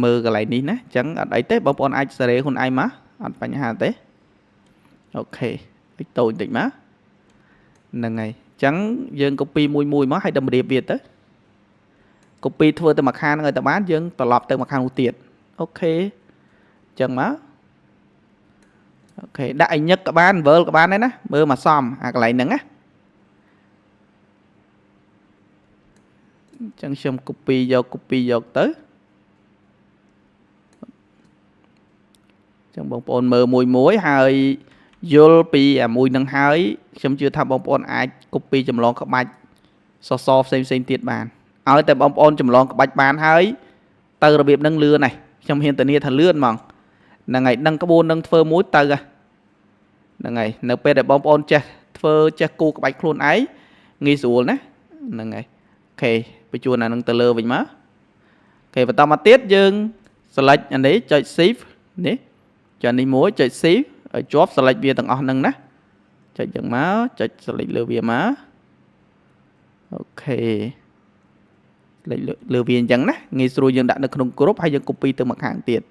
មើលកន្លែងនេះណាអញ្ចឹងអត់អីទេបងប្អូនអាចសេរីខ្លួនឯងមកអត់បញ្ហាទេអូខេឲ្យតូចតិចមកហ្នឹងហើយអញ្ចឹងយើង copy មួយមកឲ្យតម្រៀបវាទៅ copy ធ្វើទៅមួយខាងហ្នឹងឲ្យតែបានយើងត្រឡប់ទៅមួយខាងនោះទៀតអូខេអញ្ចឹងមកអូខេដាក់ឲ្យញឹកក៏បានវិលក៏បានដែរណាមើលមកសមអាកន្លែងហ្នឹងណាអញ្ចឹងខ្ញុំ copy យកទៅអញ្ចឹងបងប្អូនមើលមួយហើយយល់ពីអាមួយនឹងហើយខ្ញុំជឿថាបងប្អូនអាច copy ចម្លងក្បាច់សសផ្សេងទៀតបានឲ្យតែបងប្អូនចម្លងក្បាច់បានហើយទៅរបៀបហ្នឹងលឿនណាស់ខ្ញុំហ៊ានធានាថាលឿនហ្មងហ្នឹងហើយដឹងក្បួននឹងធ្វើមួយទៅហ្នឹងហើយនៅពេលដែលបងប្អូនចេះគូក្បាច់ខ្លួនឯងងាយស្រួលណាហ្នឹងហើយអូខេបញ្ជូនអានឹងទៅលើវិញមកអូខេបន្តមកទៀតយើង select អានេះចុច shift នេះចុចនេះមួយចុច shift ឲ្យជាប់ select វាទាំងអស់ហ្នឹងណាចុចយ៉ាងមកចុច select លើវាមកអូខេលើវាអញ្ចឹងណាងាយស្រួលយើងដាក់នៅក្នុង group ហើយយើង copy ទៅមកខាងទៀត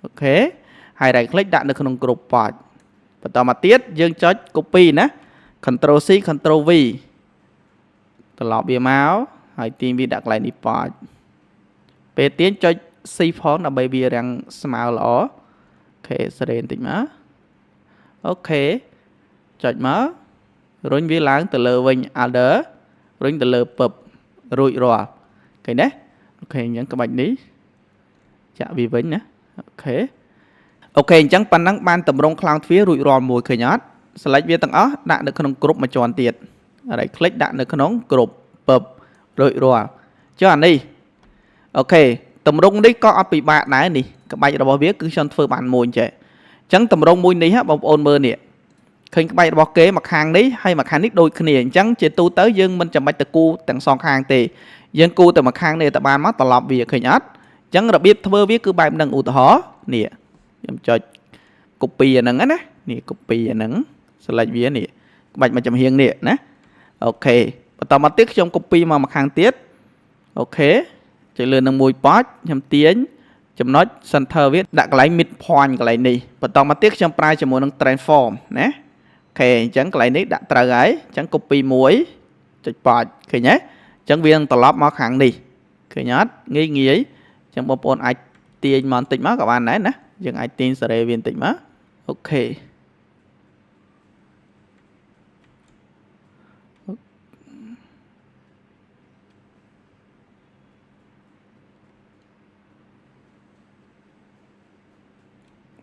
អូខេហើយ right click ដាក់នៅក្នុង group pod បន្តមកទៀតយើងចុច copy ណា control C control V ត្រឡប់វាមកហើយទាញវាដាក់កន្លែងនេះ pod ពេលទាញចុច C ផងដើម្បីវារាំងស្មើល្អអូខេសេរីបន្តិចមកអូខេចុចមករុញវាឡើងទៅលើវិញ order រុញទៅលើពឹបរួចរាល់ឃើញទេអូខេអញ្ចឹងក្បាច់នេះចាក់វាវិញណាអូខេអញ្ចឹងប៉ុណ្ណឹងបានតម្រង់ខ្លោងទ្វាររួចរាល់មួយឃើញអត់ select វាទាំងអស់ដាក់នៅក្នុង group មួយជាន់ទៀតហើយ click ដាក់នៅក្នុង group ពឹបរួចរាល់ចុះអានេះអូខេតម្រង់នេះក៏អត់ពិបាកដែរនេះក្បាច់របស់វាគឺខ្ញុំធ្វើបានមួយចេះអញ្ចឹងតម្រង់មួយនេះបងប្អូនមើលនេះឃើញក្បាច់របស់គេមកខាងនេះហើយមកខាងនេះដូចគ្នាអញ្ចឹងជាទូទៅយើងមិនចាំបាច់ទៅគូទាំងសងខាងទេយើងគូទៅមកខាងនេះតែបានមកត្រឡប់វាឃើញអត់អញ្ចឹងរបៀបធ្វើវាគឺបែបហ្នឹងឧទាហរណ៍នេះខ្ញុំចុច copy អាហ្នឹងណានេះ copy អាហ្នឹង select វានេះក្បាច់មកចំហៀងនេះណាអូខេបន្តមកទៀតខ្ញុំ copy មកខាងទៀតអូខេចុចលើនឹងមួយប៉ាច់ខ្ញុំទាញ ចំណុច center វាដាក់កន្លែង midpoint កន្លែងនេះបន្តមកទៀតខ្ញុំប្រើជាមួយនឹង transform ណាអូខេអញ្ចឹងកន្លែងនេះដាក់ត្រូវហើយអញ្ចឹង copy មួយចុចប៉ាច់ឃើញទេអញ្ចឹងវានឹងត្រឡប់មកខាងនេះឃើញអត់ងាយអញ្ចឹងបងប្អូនអាចទាញមកបន្តិចមកក៏បានដែរណាយើងអាចទាញសារ៉េវាបន្តិចមកអូខេ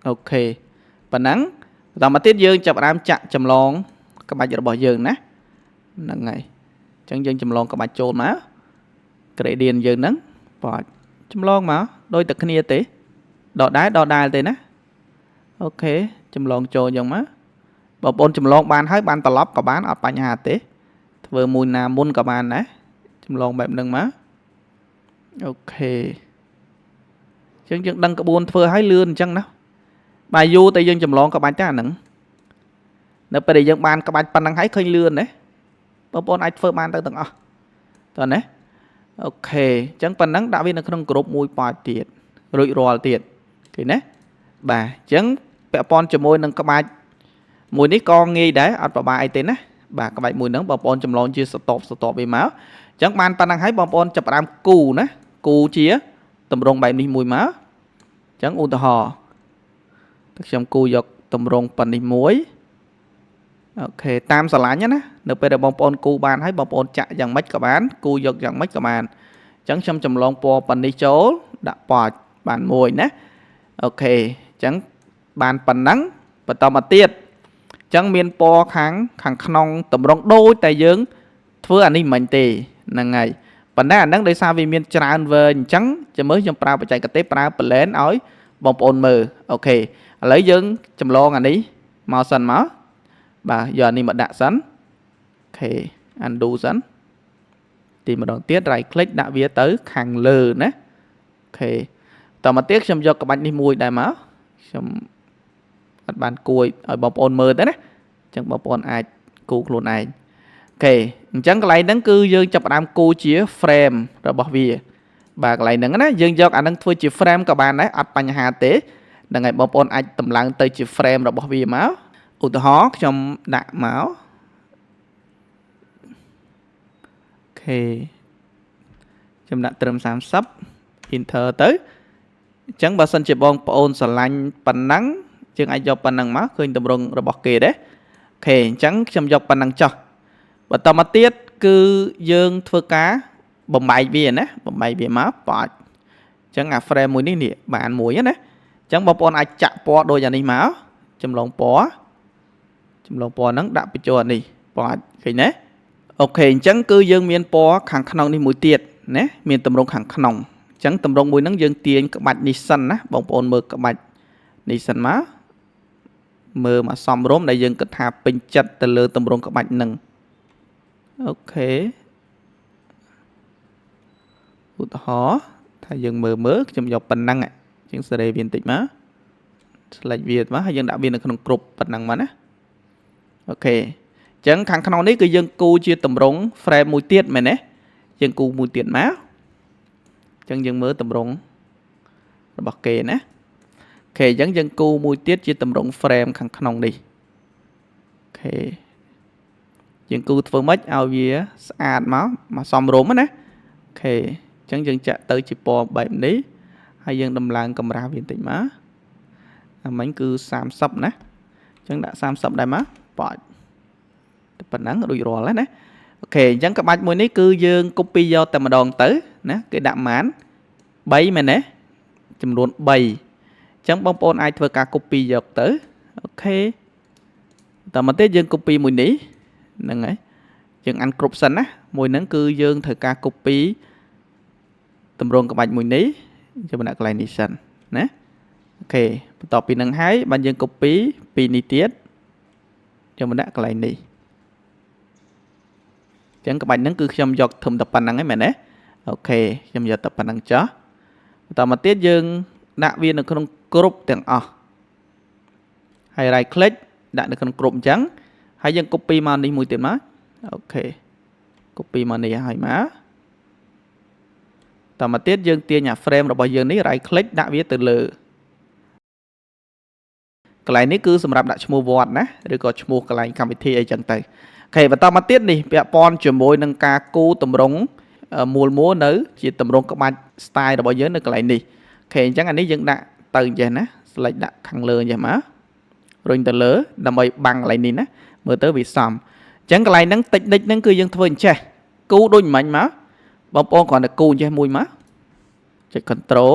អូខេប៉ុណ្ណឹងបន្តមកទៀតយើងចាប់ផ្ដើមចាក់ចម្លងក្បាច់របស់យើងណាហ្នឹងហើយអញ្ចឹងយើងចម្លងក្បាច់ចូលមក gradient យើងហ្នឹងបាទចម្លងមកដូចតែគ្នាទេដដែលទេណាអូខេចម្លងចូលយ៉ាងមកបងប្អូនចម្លងបានហើយបានត្រឡប់ក៏បានអត់បញ្ហាទេធ្វើមួយណាមុនក៏បានដែរចម្លងបែបហ្នឹងមកអូខេអញ្ចឹងយើងដឹងក្បួនធ្វើឲ្យលឿនអញ្ចឹងណាបាយយូរតែយើងចម្លងក្បាច់តែអាហ្នឹងនៅពេលដែលយើងបានក្បាច់ប៉ុណ្ណឹងហើយឃើញលឿនណាបងប្អូនអាចធ្វើបានទៅទាំងអស់តើណាអូខេអញ្ចឹងប៉ុណ្ណឹងដាក់វានៅក្នុងក្រុមមួយប៉ាច់ទៀតរួចរាល់ទៀតឃើញណាបាទអញ្ចឹងពាក់ព័ន្ធជាមួយនឹងក្បាច់មួយនេះក៏ងាយដែរអត់ពិបាកអីទេណាបាទក្បាច់មួយហ្នឹងបងប្អូនចម្លងជាស្ទប់វាមកអញ្ចឹងបានប៉ុណ្ណឹងហើយបងប្អូនចាប់ផ្ដើមគូណាគូជាតម្រងបែបនេះមួយមកអញ្ចឹងឧទាហរណ៍តែខ្ញុំគូយកតម្រងប៉ុណ្នេះមួយអូខេតាមស្រឡាញ់ណានៅពេលដែលបងប្អូនគូបានហើយបងប្អូនចាក់យ៉ាងម៉េចក៏បានគូយកយ៉ាងម៉េចក៏បានអញ្ចឹងខ្ញុំចម្លងពណ៌ប៉ុណ្នេះចូលដាក់ប៉ាច់បានមួយណាអូខេអញ្ចឹងបានប៉ុណ្ណឹងបន្តមកទៀតអញ្ចឹងមានពណ៌ខាងក្នុងតម្រងដូចតែយើងធ្វើអានេះមិនទេហ្នឹងហើយប៉ុន្តែអាហ្នឹងដោយសារវាមានច្រើនវែងអញ្ចឹងចាំមើលខ្ញុំប្រើបច្ចេកទេសប្រើ blend ឲ្យបងប្អូនមើលអូខេឥឡូវយើងចម្លងអានេះមកសិនមកបាទយកអានេះមកដាក់សិនអូខេ undo សិនទីម្ដងទៀត right click ដាក់វាទៅខាងលើណាអូខេតមកទៀតខ្ញុំយកក្បាច់នេះមួយដែរមកខ្ញុំអត់បានគួយឲ្យបងប្អូនមើលទេណាអញ្ចឹងបងប្អូនអាចគូខ្លួនឯងអូខេអញ្ចឹងកន្លែងហ្នឹងគឺយើងចាប់ផ្ដើមគូជា frame របស់វាបាទកន្លែងហ្នឹងណាយើងយកអាហ្នឹងធ្វើជា frame ក៏បានដែរអត់បញ្ហាទេហ្នឹងហើយបងប្អូនអាចតម្លើងទៅជា frame របស់វាមកឧទាហរណ៍ខ្ញុំដាក់មកអូខេខ្ញុំដាក់ត្រឹម30 enter ទៅអញ្ចឹងបើសិនជាបងប្អូនស្រឡាញ់ប៉ុណ្ណឹងយើងអាចយកប៉ុណ្ណឹងមកឃើញតម្រងរបស់គេដែរអូខេអញ្ចឹងខ្ញុំយកប៉ុណ្ណឹងចុះបន្តមកទៀតគឺយើងធ្វើការបំបែកវាណាបំបែកវាមកប៉ាច់អញ្ចឹងអា frame មួយនេះបានមួយណាអញ្ចឹងបងប្អូនអាចចាក់ពណ៌ដូចអានេះមកចម្លងពណ៌ហ្នឹងដាក់បញ្ចូលអានេះប៉ាច់ឃើញទេអូខេអញ្ចឹងគឺយើងមានពណ៌ខាងក្នុងនេះមួយទៀតណាមានតម្រងខាងក្នុងអញ្ចឹងតម្រងមួយហ្នឹងយើងទាញក្បាច់នេះសិនណាបងប្អូនមើលក្បាច់នេះសិនមកមើលមកសំរុំដែលយើងគិតថាពេញចិត្តទៅលើតម្រងក្បាច់ហ្នឹងអូខេឧទាហរណ៍ថាយើងមើលខ្ញុំយកប៉ុណ្ណឹងជាងសេរីវាបន្តិចមក select វាមកហើយយើងដាក់វានៅក្នុងក្រុមប៉ុណ្ណឹងមកណាអូខេអញ្ចឹងខាងក្នុងនេះគឺយើងគូជាតម្រង frame មួយទៀតមែនទេយើងគូមួយទៀតមកអញ្ចឹងយើងមើលតម្រងរបស់គេណាអូខេអញ្ចឹងយើងគូមួយទៀតជាតម្រង frame ខាងក្នុងនេះអូខេយើងគូធ្វើម៉េចឲ្យវាស្អាតមកសមរម្យណាអូខេអញ្ចឹងយើងចាក់ទៅជាពណ៌បែបនេះហើយយើងដំឡើងកម្រាស់វាបន្តិចមកអាមិញគឺ30ណាអញ្ចឹងដាក់30ដែរមកប៉ាច់ប៉ុណ្ណឹងរួចរាល់ហើយណាអូខេអញ្ចឹងក្បាច់មួយនេះគឺយើង copy យកតែម្ដងទៅណាគេដាក់ម៉ាន3មែនទេចំនួន3អញ្ចឹងបងប្អូនអាចធ្វើការ copy យកទៅអូខេតមកទៀតយើង copy មួយនេះហ្នឹងហើយយើងអានគ្រប់សិនណាមួយហ្នឹងគឺយើងត្រូវការ copy តម្រងក្បាច់មួយនេះចាំដាក់កន្លែងនេះសិនណាអូខេបន្ទាប់ពីហ្នឹងហើយបានយើង copy ពីនេះទៀតចាំដាក់កន្លែងនេះអញ្ចឹងក្បាច់ហ្នឹងគឺខ្ញុំយកធំតែប៉ុណ្្នឹងឯងមែនទេអូខេខ្ញុំយកតែប៉ុណ្្នឹងចុះបន្តមកទៀតយើងដាក់វានៅក្នុងគ្រប់ទាំងអស់ហើយ right click ដាក់នៅក្នុងគ្រប់អញ្ចឹងហើយយើង copy មកនេះមួយទៀតមកអូខេ copy មកនេះឲ្យមកត តមកទៀតយើងទាញអា frame របស់យើងនេះ right click ដាក់វាទៅលើកន្លែងនេះគឺសម្រាប់ដាក់ឈ្មោះវត្តណាឬក៏ឈ្មោះកន្លែងកម្មវិធីអីចឹងទៅអូខេបន្តមកទៀតនេះពាក់ព័ន្ធជាមួយនឹងការគូតម្រង់មូលនៅជាតម្រង់ក្បាច់ style របស់យើងនៅកន្លែងនេះអូខេអញ្ចឹងអានេះយើងដាក់ទៅអញ្ចឹងណា select ដាក់ខាងលើអញ្ចឹងមករុញទៅលើដើម្បីបាំងកន្លែងនេះណាមើលទៅវាសមអញ្ចឹងកន្លែងហ្នឹងតិចនិចហ្នឹងគឺយើងធ្វើអញ្ចេះគូដូចមិញមកបងប្អូនគ្រាន់តែគូអញ្ចេះមួយមកចុច control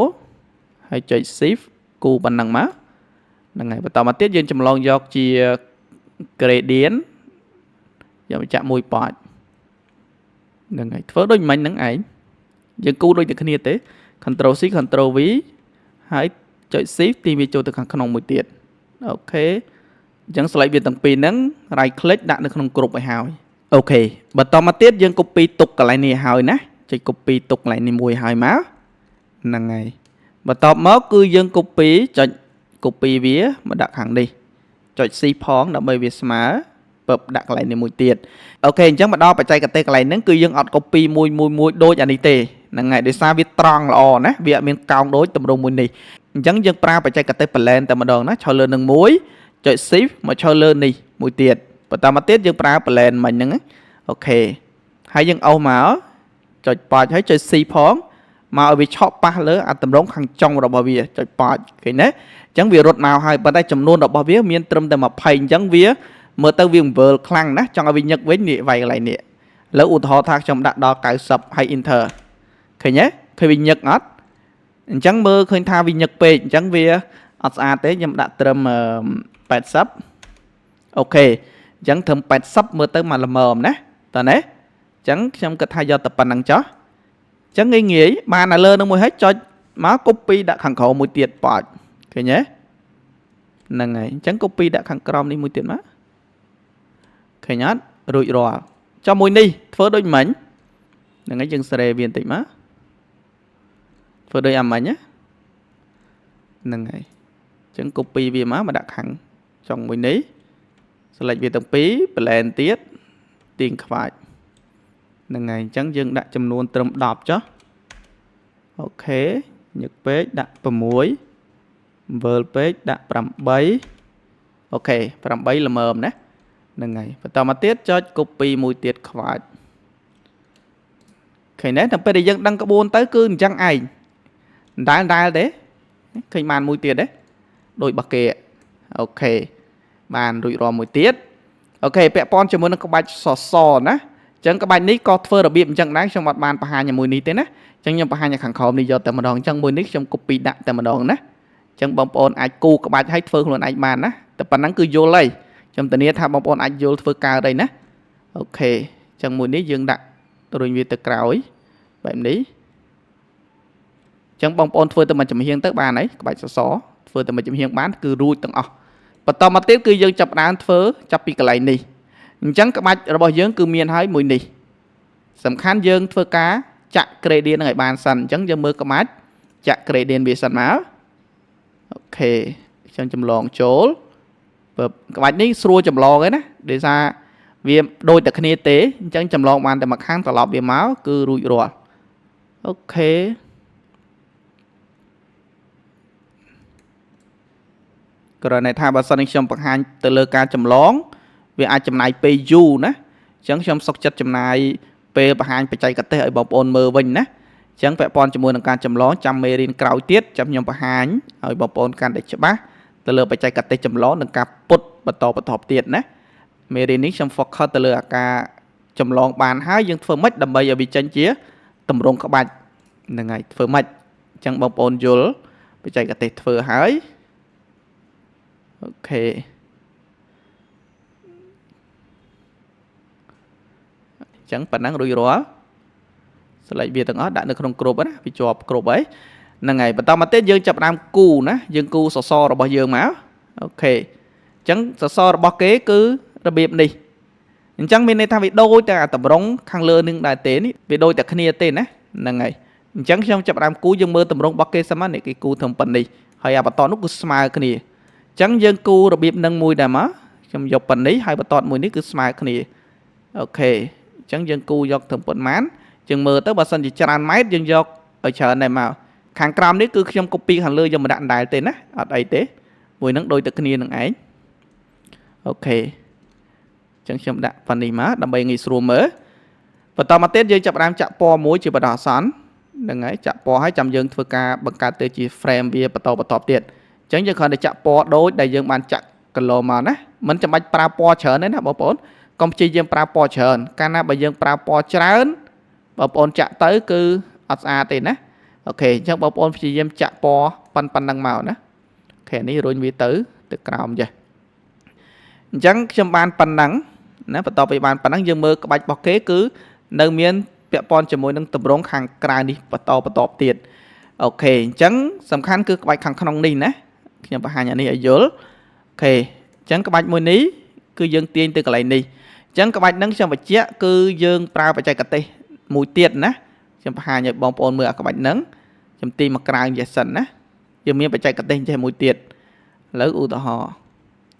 ហើយចុច shift គូប៉ុណ្ណឹងមកហ្នឹងហើយបន្តមកទៀតយើងចម្លងយកជា gradient យកមកចាក់មួយប៉ចហ្នឹងហើយធ្វើដូចមិញហ្នឹងឯងយើងគូដូចតែគ្នាទេ control C control V ហើយចុច shift ទីវាចូលទៅខាងក្នុងមួយទៀតអូខេអញ្ចឹង select វាទាំងពីរហ្នឹង right click ដាក់នៅក្នុង group ឲ្យហើយអូខេបន្តមកទៀតយើង copy ទុកកន្លែងនេះឲ្យហើយណាចុច copy ទុកកន្លែងនេះមួយឲ្យមកហ្នឹងហើយបន្ទាប់មកគឺយើង copy វាមកដាក់ខាងនេះចុច C ផងដើម្បីវាស្មើពើបដាក់កន្លែងនេះមួយទៀតអូខេអញ្ចឹងមកដល់បច្ចេកទេសកន្លែងហ្នឹងគឺយើងអត់ copy មួយដូចអានេះទេហ្នឹងហើយដោយសារវាត្រង់ល្អណាវាអត់មានកោងដូចទម្រង់មួយនេះអញ្ចឹងយើងប្រើបច្ចេកទេស blend តែម្ដងណាឈរលើនឹងមួយចុច shift មកឈរលើនេះមួយទៀតបន្តមកទៀតយើងប្រើ blend មិញហ្នឹងអូខេហើយយើងអូសមកចុចប៉ាច់ហើយចុច C ផងមកឲ្យវាឆក់ប៉ះលើអាតម្រងខាងចុងរបស់វាចុចប៉ាច់ឃើញទេអញ្ចឹងវារត់មកហើយប៉ុន្តែចំនួនរបស់វាមានត្រឹមតែ20អញ្ចឹងវាមើលទៅវាវល់ខ្លាំងណាស់ចង់ឲ្យវាញឹកវិញនេះវាយកន្លែងនេះឥឡូវឧទាហរណ៍ថាខ្ញុំដាក់ដល់90ហើយ enter ឃើញទេឃើញវាញឹកអត់អញ្ចឹងមើលឃើញថាវាញឹកពេកអញ្ចឹងវាអត់ស្អាតទេខ្ញុំដាក់ត្រឹម80អូខេអញ្ចឹងត្រឹម80មើលទៅមកល្មមណាតើណាអញ្ចឹងខ្ញុំគិតថាយកតែប៉ុណ្្នឹងចុះអញ្ចឹងងាយបាននៅលើនឹងមួយហើយចុចមក copy ដាក់ខាងក្រោមមួយទៀតប៉ាច់ឃើញទេហ្នឹងហើយអញ្ចឹង copy ដាក់ខាងក្រោមនេះមួយទៀតមកឃើញអត់រួចរាល់ចុះមួយនេះធ្វើដូចមិញហ្នឹងហើយយើងសេរីវាបន្តិចមកធ្វើដូចអាមិញណាហ្នឹងហើយអញ្ចឹង copy វាមកដាក់ខាងចុងមួយនេះ select វាទាំងពីរ blend ទៀតទាញខ្វាច់ហ្នឹងហើយអញ្ចឹងយើងដាក់ចំនួនត្រឹម10ចុះអូខេញឹកពេកដាក់6វល់ពេកដាក់8អូខេ8ល្មមណាហ្នឹងហើយបន្តមកទៀតចុច copy មួយទៀតខ្វាច់ឃើញទេដល់ពេលដែលយើងដឹងក្បួនទៅគឺអញ្ចឹងឯងដែលទេឃើញបានមួយទៀតទេដូចរបស់គេអូខេបានរួចរាល់មួយទៀតអូខេពាក់ព័ន្ធជាមួយនឹងក្បាច់សសណាអញ្ចឹងក្បាច់នេះក៏ធ្វើរបៀបអញ្ចឹងដែរខ្ញុំអត់បានបង្ហាញជាមួយនេះទេណាអញ្ចឹងខ្ញុំបង្ហាញខាងក្រោមនេះយកតែម្ដងអញ្ចឹងមួយនេះខ្ញុំ copy ដាក់តែម្ដងណាអញ្ចឹងបងប្អូនអាចគូក្បាច់ឲ្យធ្វើខ្លួនឯងបានណាតែប៉ុណ្ណឹងគឺយល់ហើយខ្ញុំធានាថាបងប្អូនអាចយល់ធ្វើកើតហើយណាអូខេអញ្ចឹងមួយនេះយើងដាក់រុញវាទៅក្រោយបែបនេះអញ្ចឹងបងប្អូនធ្វើទៅមួយចំហៀងទៅបានហើយក្បាច់សសរធ្វើទៅមួយចំហៀងបានគឺរួចទាំងអស់បន្តមកទៀតគឺយើងចាប់ដើមធ្វើចាប់ពីកន្លែងនេះអញ្ចឹងក្បាច់របស់យើងគឺមានហើយមួយនេះសំខាន់យើងធ្វើការចាក់ gradient នឹងឲ្យបានសិនអញ្ចឹងយើងមើលក្បាច់ចាក់ gradient វាសិនមកអូខេខ្ញុំចម្លងចូលក្បាច់នេះស្រួលចម្លងឯណាដោយសារវាដូចតែគ្នាទេអញ្ចឹងចម្លងបានតែមួយខាងត្រឡប់វាមកគឺរួចរាល់អូខេគ្រាន់តែថាបើសិនខ្ញុំបង្ហាញទៅលើការចម្លងវាអាចចំណាយពេលយូរណាអញ្ចឹងខ្ញុំសុខចិត្តចំណាយពេលបង្ហាញបច្ចេកទេសឲ្យបងប្អូនមើលវិញណាអញ្ចឹងពាក់ព័ន្ធជាមួយនឹងការចម្លងចាំមេរៀនក្រោយទៀតចាំខ្ញុំបង្ហាញឲ្យបងប្អូនកាន់តែច្បាស់ទៅលើបច្ចេកទេសចម្លងនិងការពុតបន្តទៀតណាមេរៀននេះខ្ញុំ focus ទៅលើអាការចម្លងបានហើយយើងធ្វើម៉េចដើម្បីឲ្យវាចេញជាតម្រង់ក្បាច់ហ្នឹងហើយធ្វើម៉េចអញ្ចឹងបងប្អូនយល់បច្ចេកទេសធ្វើហើយអូខេអញ្ចឹងប៉ុណ្ណឹងរួចរាល់ select វាទាំងអស់ដាក់នៅក្នុងគ្រប់ណាវាជាប់គ្រប់ហើយហ្នឹងហើយបន្តមកទៀតយើងចាប់ដើមគូណាយើងគូសសររបស់យើងមកអូខេអញ្ចឹងសសររបស់គេគឺរបៀបនេះអញ្ចឹងមានន័យថាវាដូចតែតម្រង់ខាងលើនឹងដែរទេនេះវាដូចតែគ្នាទេណាហ្នឹងហើយអញ្ចឹងខ្ញុំចាប់ដើមគូយើងមើលតម្រង់របស់គេសិនមកនេះគេគូធ្វើប៉ុណ្នេះហើយអាបន្តនោះគឺស្មើគ្នាអញ្ចឹងយើងគូរបៀបនឹងមួយដែរមកខ្ញុំយកប៉ុណ្នេះហើយបន្តមួយនេះគឺស្មើគ្នាអូខេអញ្ចឹងយើងគូយកធ្វើប៉ុន្មានយើងមើលទៅបើសិនជាច្រើនម៉ែត្រយើងយក ở chờ này mà kháng cram đấy cứ trong copy hàng lơi cho mà đạn đài tên á ở đây thế mùi nắng đôi tự nhiên đằng ấy ok chẳng chậm đạn phần này má đâm bay nghỉ sưu mới và tao mà tết dương chập đam chạm po muối chỉ bà đỏ sắn đằng ấy chạm po hay chạm dương thưa ca bằng ca từ chỉ frame bia bà tao tiền chẳng như còn để chạm po đối đại dương bàn chặt kilo mà nè mình chạm bạch pra po chờ đấy nè bảo bốn công chi dương pra po chờ cana bà dương pra po chán bảo bốn chạm tới cứ asa tiền nè ok chắc bảo bốn chi dương chạm po pan pan đằng màu nè ok này rồi vi tử từ cào vậy chẳng trong ban pan nắng nè và tao bị ban pan nắng dương mơ các bạch bọc kế cứ nơi miền bẹ pon cho môi nâng tập rong hàng cài đi và tao tiền ok chẳng sầm khăn cứ các bạch hàng không đi nè khi mà hai nhà này ở dưới ok chẳng các bạch môi ní cứ dương tiên từ cái này đi chẳng các bạch nâng trong bạch chia cứ dương prao và chạy cà tê mùi tiền nè trong hai nhà bong pon mưa các bạch nâng trong tim mà cài vậy sần nè dương miền bạch chạy cà tê chạy mùi tiền lấy u tao họ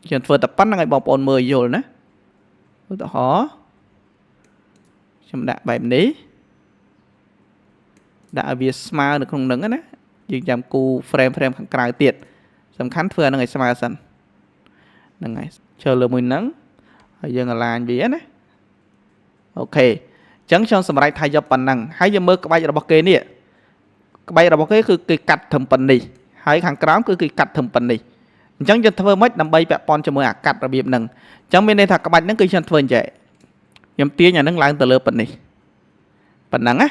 chuyện vừa tập bắt ngày bong pon mưa rồi nè u tao họ trong đại bài ní đã việc smart được không nâng á dương chạm cu frame kháng cài tiền sầm khán phơi nó ngày smart sần là ngày chờ lừa mùi nắng hay giờ là anh biết nè ok chẳng trong sầm rai thay cho phần năng hay giờ mơ các bay ra bọc kê nè các bay ra bọc kêคือcái cắt thầm phần này hay hàng cámคือcái cắt thầm phần này chẳng cho thơ mất nằm bay bẹ pon cho mưa cắt ra biệp nằng chẳng bên đây thật các bạn nắng cứ chân phơi vậy nhầm tia nhà nắng lang từ lừa phần này phần nắng á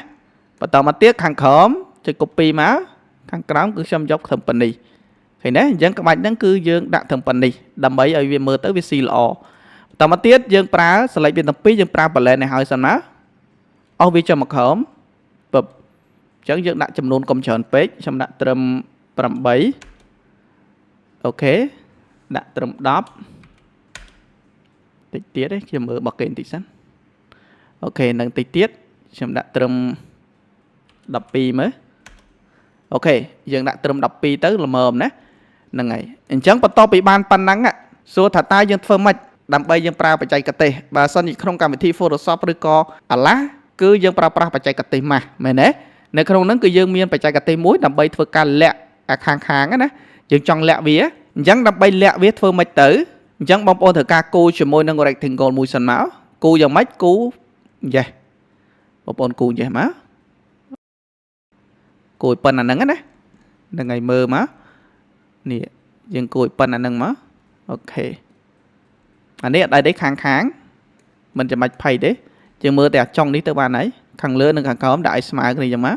và tao mà tiếc hàng khóm cho copy má hàng cám cứ xâm dốc thầm phần này thì nè dân các bạn đang cư dương đặng thầm phần này đầm bấy ở viên mơ tới với xì lọ tao mà tiết dương pra sẽ lại viên tập pí dương pra bật lên này hơi sao má ông vì cho một khóm bập chẳng dương đặng chấm nôn công tròn page trong đặng trầm trầm bấy ok đặng trầm đáp tích tiết đấy chấm mở bật kênh tích sẵn ok nâng tích tiết trong đặng trầm đập pi mới ok dương đặng trầm đập pi tới là mờm nè nâng ngày chẳng bắt to bị ban pan nắng ạ số thật tai dương phơ mạch đam bay dương pra bạch chạy cà tê và sân không cảm thi Photoshop rồi co à lá cứ dương pra bạch chạy cà tê mà mày nè nếu không nắng cứ dương miên bạch chạy cà tê muối đam bay thưa ca lẹ khang khang á nè dương trong lẹ vía chẳng đam bay lẹ vía phơ mạch tử chẳng bông ôn thưa ca cô chỉ môi nâng rạch thành gòn mùi sần máu cô dòng mách cú vậy bông ôn cô vậy má cùi pen là nắng á nè nâng ngày mơ má nè dương cùi pen là nâng má ok anh ấy ở đây đấy kháng mìnhจะmạch phay đấy chứ mưa tẹt trong đi tới bàn ấy khang lớn khang cóm đại smart cái này cho má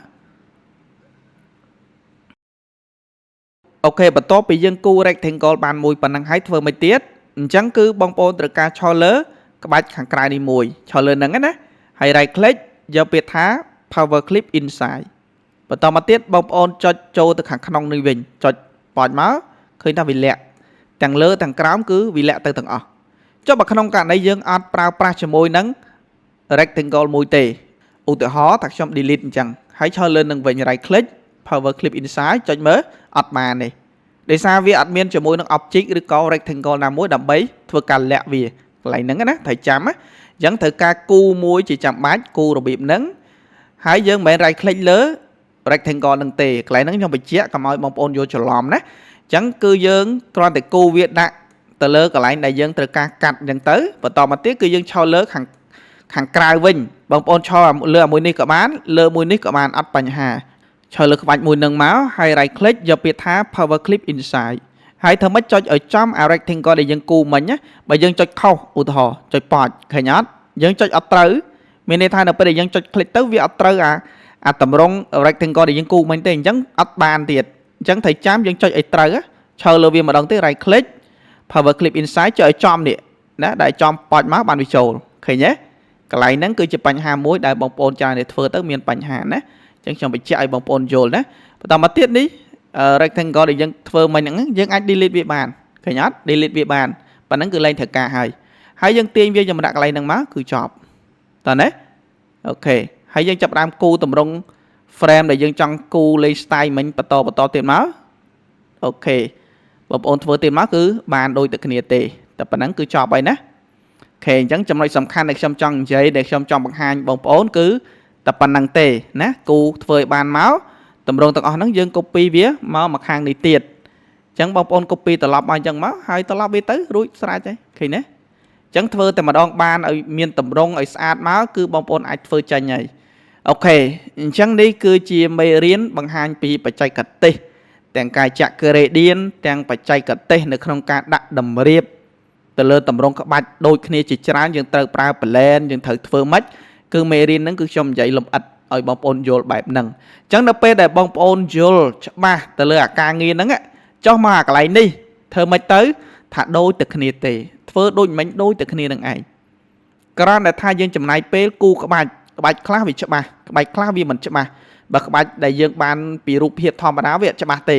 ok bật top bị dân cu rectangle bàn mùi bàn năng hái thưa mấy tiết chẳng cứ bong pon từ ca cho lỡ các bạn khang cài đi mùi cho lớn nắng á hay right click giờ biệt thá power clip inside và tao mà tiết bong pon cho châu từ khang khăn nơi bình cho bọt máu khơi ta bị lẹ thằng lỡ thằng cám cứ bị lẹ từ thằng cho bà không cả đây dương ad pra cho môi nắng rectangle môi tề ưu tự hóa thật trong delete chẳng hãy cho lên nâng về như right click power clip inside cho mới ad mà này để sao vì admin cho môi nâng object được có rectangle nào mối đậm bấy thưa cả lẹ vì lại nắng á thầy chấm á dẫn thử ca cu môi chỉ chạm bát cu rồi bị nắng hãy dương mẹ right click lỡ rectangle nâng tề lại nắng trong bị chết cầm ơi bông ôn vô cho lòm đấy chẳng cư dương toàn để cu việt đạn từ lơ cả lại đại dương từ ca cắt dần tới và tò mà tiếc cư dương cho lơ hàng cài vinh bông ôn cho lơ mùi ní cả bán lơ mùi ní cả bán ắt bánh hà cho lơ bạch mùi nâng máu hay right click do biệt thá power clip inside hay thơ mất cho ở trong rectangle để dân cu mình nhé bởi dân cho khâu ưu thọ cho bọt khởi nhát dân cho ở tới mình này thay là bây giờ dân cho click tới việc ở tới tầm rong rectangle để dân cu mình tên chẳng ắt bàn tiệt chẳng thấy chám dân cho ở tới cho lơ viên mà đón tới right click power clip inside cho ở trong nè đó đại trong bọt máu bàn visual khởi nhé cái này nắng cứ chụp bánh hà muối đại bông pon trà để phơi tới miền bánh hà nè chẳng trong bị chạy bông pon rồi nè tao mà tiết đi rectangle để dân phơi mình những dân ai delete việc bàn khởi nhát delete việc bàn và nắng cứ lên thật cả hai dân tiên viên cho mình đặt lại nâng má cứ chọp tao đấy ok hai dân chụp đam cu tầm rong frame để dân trong cu lấy style mình bắt to tiền máu ok bông pon phơi tiền máu cứ bàn đôi tự kia tệ tập nắng cứ chọp vậy nè khen chẳng trong này sầm khăn để xong trong giấy để xong trong bằng hai bông ổn cứ tập bàn năng tề nè cu phơi bàn máu តម្រងទាំងអស់ហ្នឹងយើង copy វាមកខាងនេះទៀតអញ្ចឹងបងប្អូន copy ត្រឡប់មកអញ្ចឹងមកហើយត្រឡប់វាទៅរួចស្រេចហើយឃើញទេអញ្ចឹងធ្វើតែម្ដងបានឲ្យមានតម្រងឲ្យស្អាតមកគឺបងប្អូនអាចធ្វើចេញហើយអូខេអញ្ចឹងនេះគឺជាមេរៀនបង្ហាញពីបច្ចេកទេសទាំងការចាក់ gradient ទាំងបច្ចេកទេសនៅក្នុងការដាក់តម្រៀបទៅលើតម្រងក្បាច់ដូចគ្នាជាច្រើនយើងត្រូវប្រើ plan យើងត្រូវធ្វើម៉េចគឺមេរៀនហ្នឹងគឺខ្ញុំនិយាយលម្អិតឲ្យបងប្អូនយល់បែបហ្នឹងអញ្ចឹងដល់ពេលដែលបងប្អូនយល់ច្បាស់ទៅលើអាការងារហ្នឹងចុះមកអាកន្លែងនេះធ្វើម៉េចទៅថាដូចតែគ្នាទេធ្វើដូចមិញដូចតែគ្នានឹងឯងគ្រាន់តែថាយើងចំណាយពេលគូក្បាច់ខ្លះវាច្បាស់ក្បាច់ខ្លះវាមិនច្បាស់បើក្បាច់ដែលយើងបានពីរូបភាពធម្មតាវាអត់ច្បាស់ទេ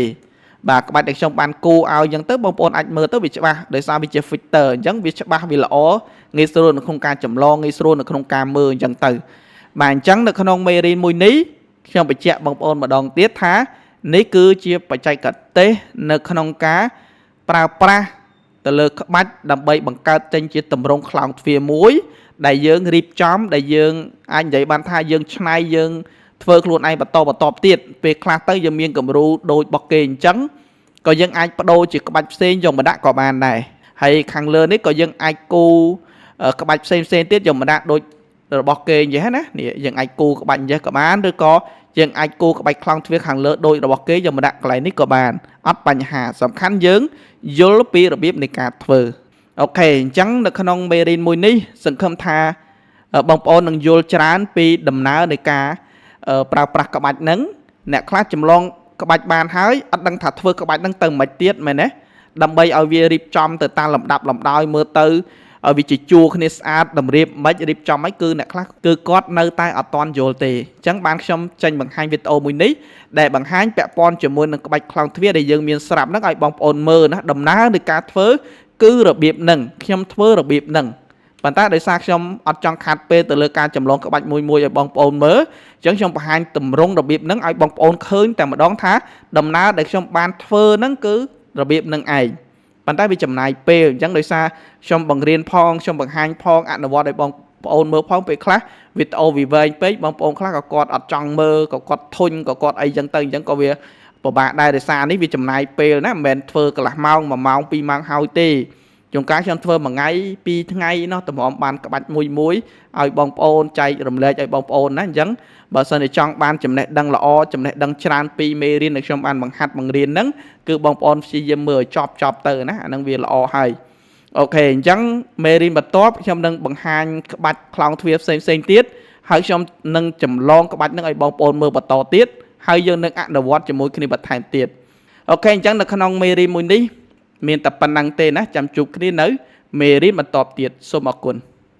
បាទក្បាច់ដែលខ្ញុំបានគូឲ្យអញ្ចឹងទៅបងប្អូនអាចមើលទៅវាច្បាស់ដោយសារវាជា filter អញ្ចឹងវាច្បាស់វាល្អងាយស្រួលនៅក្នុងការចម្លងងាយស្រួលនៅក្នុងការមើលអញ្ចឹងទៅបាទអញ្ចឹងនៅក្នុងមេរៀនមួយនេះខ្ញុំបញ្ជាក់បងប្អូនម្ដងទៀតថានេះគឺជាបច្ចេកទេសនៅក្នុងការប្រើប្រាស់ទៅលើក្បាច់ដើម្បីបង្កើតចេញជាទម្រង់ខ្លោងទ្វារមួយដែលយើងរៀបចំដែលយើងអាចនិយាយបានថាយើងច្នៃយើងធ្វើខ្លួនឯងបន្តទៀតពេលខ្លះទៅយើងមានគំរូដូចរបស់គេអញ្ចឹងក៏យើងអាចបដូរជាក្បាច់ផ្សេងយកមកដាក់ក៏បានដែរហើយខាងលើនេះក៏យើងអាចគូក្បាច់ផ្សេងទៀតយកមកដាក់ដូចរបស់គេអញ្ចឹងណានេះយើងអាចគូក្បាច់អញ្ចឹងក៏បានឬក៏យើងអាចគូក្បាច់ខ្លោងទ្វារខាងលើដូចរបស់គេយកមកដាក់កន្លែងនេះក៏បានអត់បញ្ហាសំខាន់យើងយល់ពីរបៀបនៃការធ្វើអូខេអញ្ចឹងនៅក្នុងមេរៀនមួយនេះសង្ឃឹមថាបងប្អូននឹងយល់ច្រើនពីដំណើរនៃការប្រើប្រាស់ក្បាច់ហ្នឹងអ្នកខ្លះចម្លងក្បាច់បានហើយអត់ដឹងថាធ្វើក្បាច់ហ្នឹងទៅមិនទៀតមែនទេដើម្បីឲ្យវារៀបចំទៅតាមលំដាប់លំដោយមើលទៅឲ្យវាជាជួរគ្នាស្អាតតម្រៀបមិនរៀបចំឲ្យគឺអ្នកខ្លះគឺគាត់នៅតែអត់ទាន់យល់ទេអញ្ចឹងបានខ្ញុំចេញបង្ហាញវីដេអូមួយនេះដែលបង្ហាញពាក់ព័ន្ធជាមួយនឹងក្បាច់ខ្លោងទ្វារដែលយើងមានស្រាប់ហ្នឹងឲ្យបងប្អូនមើលណាដំណើរនៃការធ្វើគឺរបៀបហ្នឹងខ្ញុំធ្វើរបៀបហ្នឹងប៉ុន្តែដោយសារខ្ញុំអត់ចង់ខាត់ពេលទៅលើការចម្លងក្បាច់មួយឲ្យបងប្អូនមើលអញ្ចឹងខ្ញុំបង្ហាញតម្រង់របៀបហ្នឹងឲ្យបងប្អូនឃើញតែម្ដងថាដំណើរដែលខ្ញុំបានធ្វើហ្នឹងគឺរបៀបហ្នឹងឯងប៉ុន្តែវាចំណាយពេលអញ្ចឹងដោយសារខ្ញុំបង្រៀនផងខ្ញុំបង្ហាញផងអនុវត្តឲ្យបងប្អូនមើលផងពេលខ្លះវីដេអូវាវែងពេកបងប្អូនខ្លះក៏គាត់អត់ចង់មើលក៏គាត់ធុញក៏គាត់អីចឹងទៅអញ្ចឹងក៏វាពិបាកដែរដោយសារនេះវាចំណាយពេលណាមិនមែនធ្វើកន្លះម៉ោង1ម៉ោង2ម៉ោងហើយទេជួនកាលខ្ញុំធ្វើមួយថ្ងៃ2ថ្ងៃនោះតម្រាំបានក្បាច់មួយឲ្យបងប្អូនចែករំលែកឲ្យបងប្អូនណាអញ្ចឹងបើសិនជាចង់បានចំណេះដឹងល្អចំណេះដឹងច្រើនពីមេរៀនដែលខ្ញុំបានបង្ហាត់បង្រៀនហ្នឹងគឺបងប្អូនព្យាយាមមើលឲ្យចប់ទៅណាអាហ្នឹងវាល្អហើយអូខេអញ្ចឹងមេរៀនបន្ទាប់ខ្ញុំនឹងបង្ហាញក្បាច់ខ្លោងទ្វារផ្សេងទៀតហើយខ្ញុំនឹងចម្លងក្បាច់ហ្នឹងឲ្យបងប្អូនមើលបន្តទៀតហើយយើងនឹងអនុវត្តជាមួយគ្នាបន្ថែមទៀតអូខេអញ្ចឹងនៅក្នុងមេរៀនមួយនេះមានតែប៉ុណ្្នឹងទេណាចាំជួបគ្នានៅមេរៀនបន្តទៀតសូមអរគុណ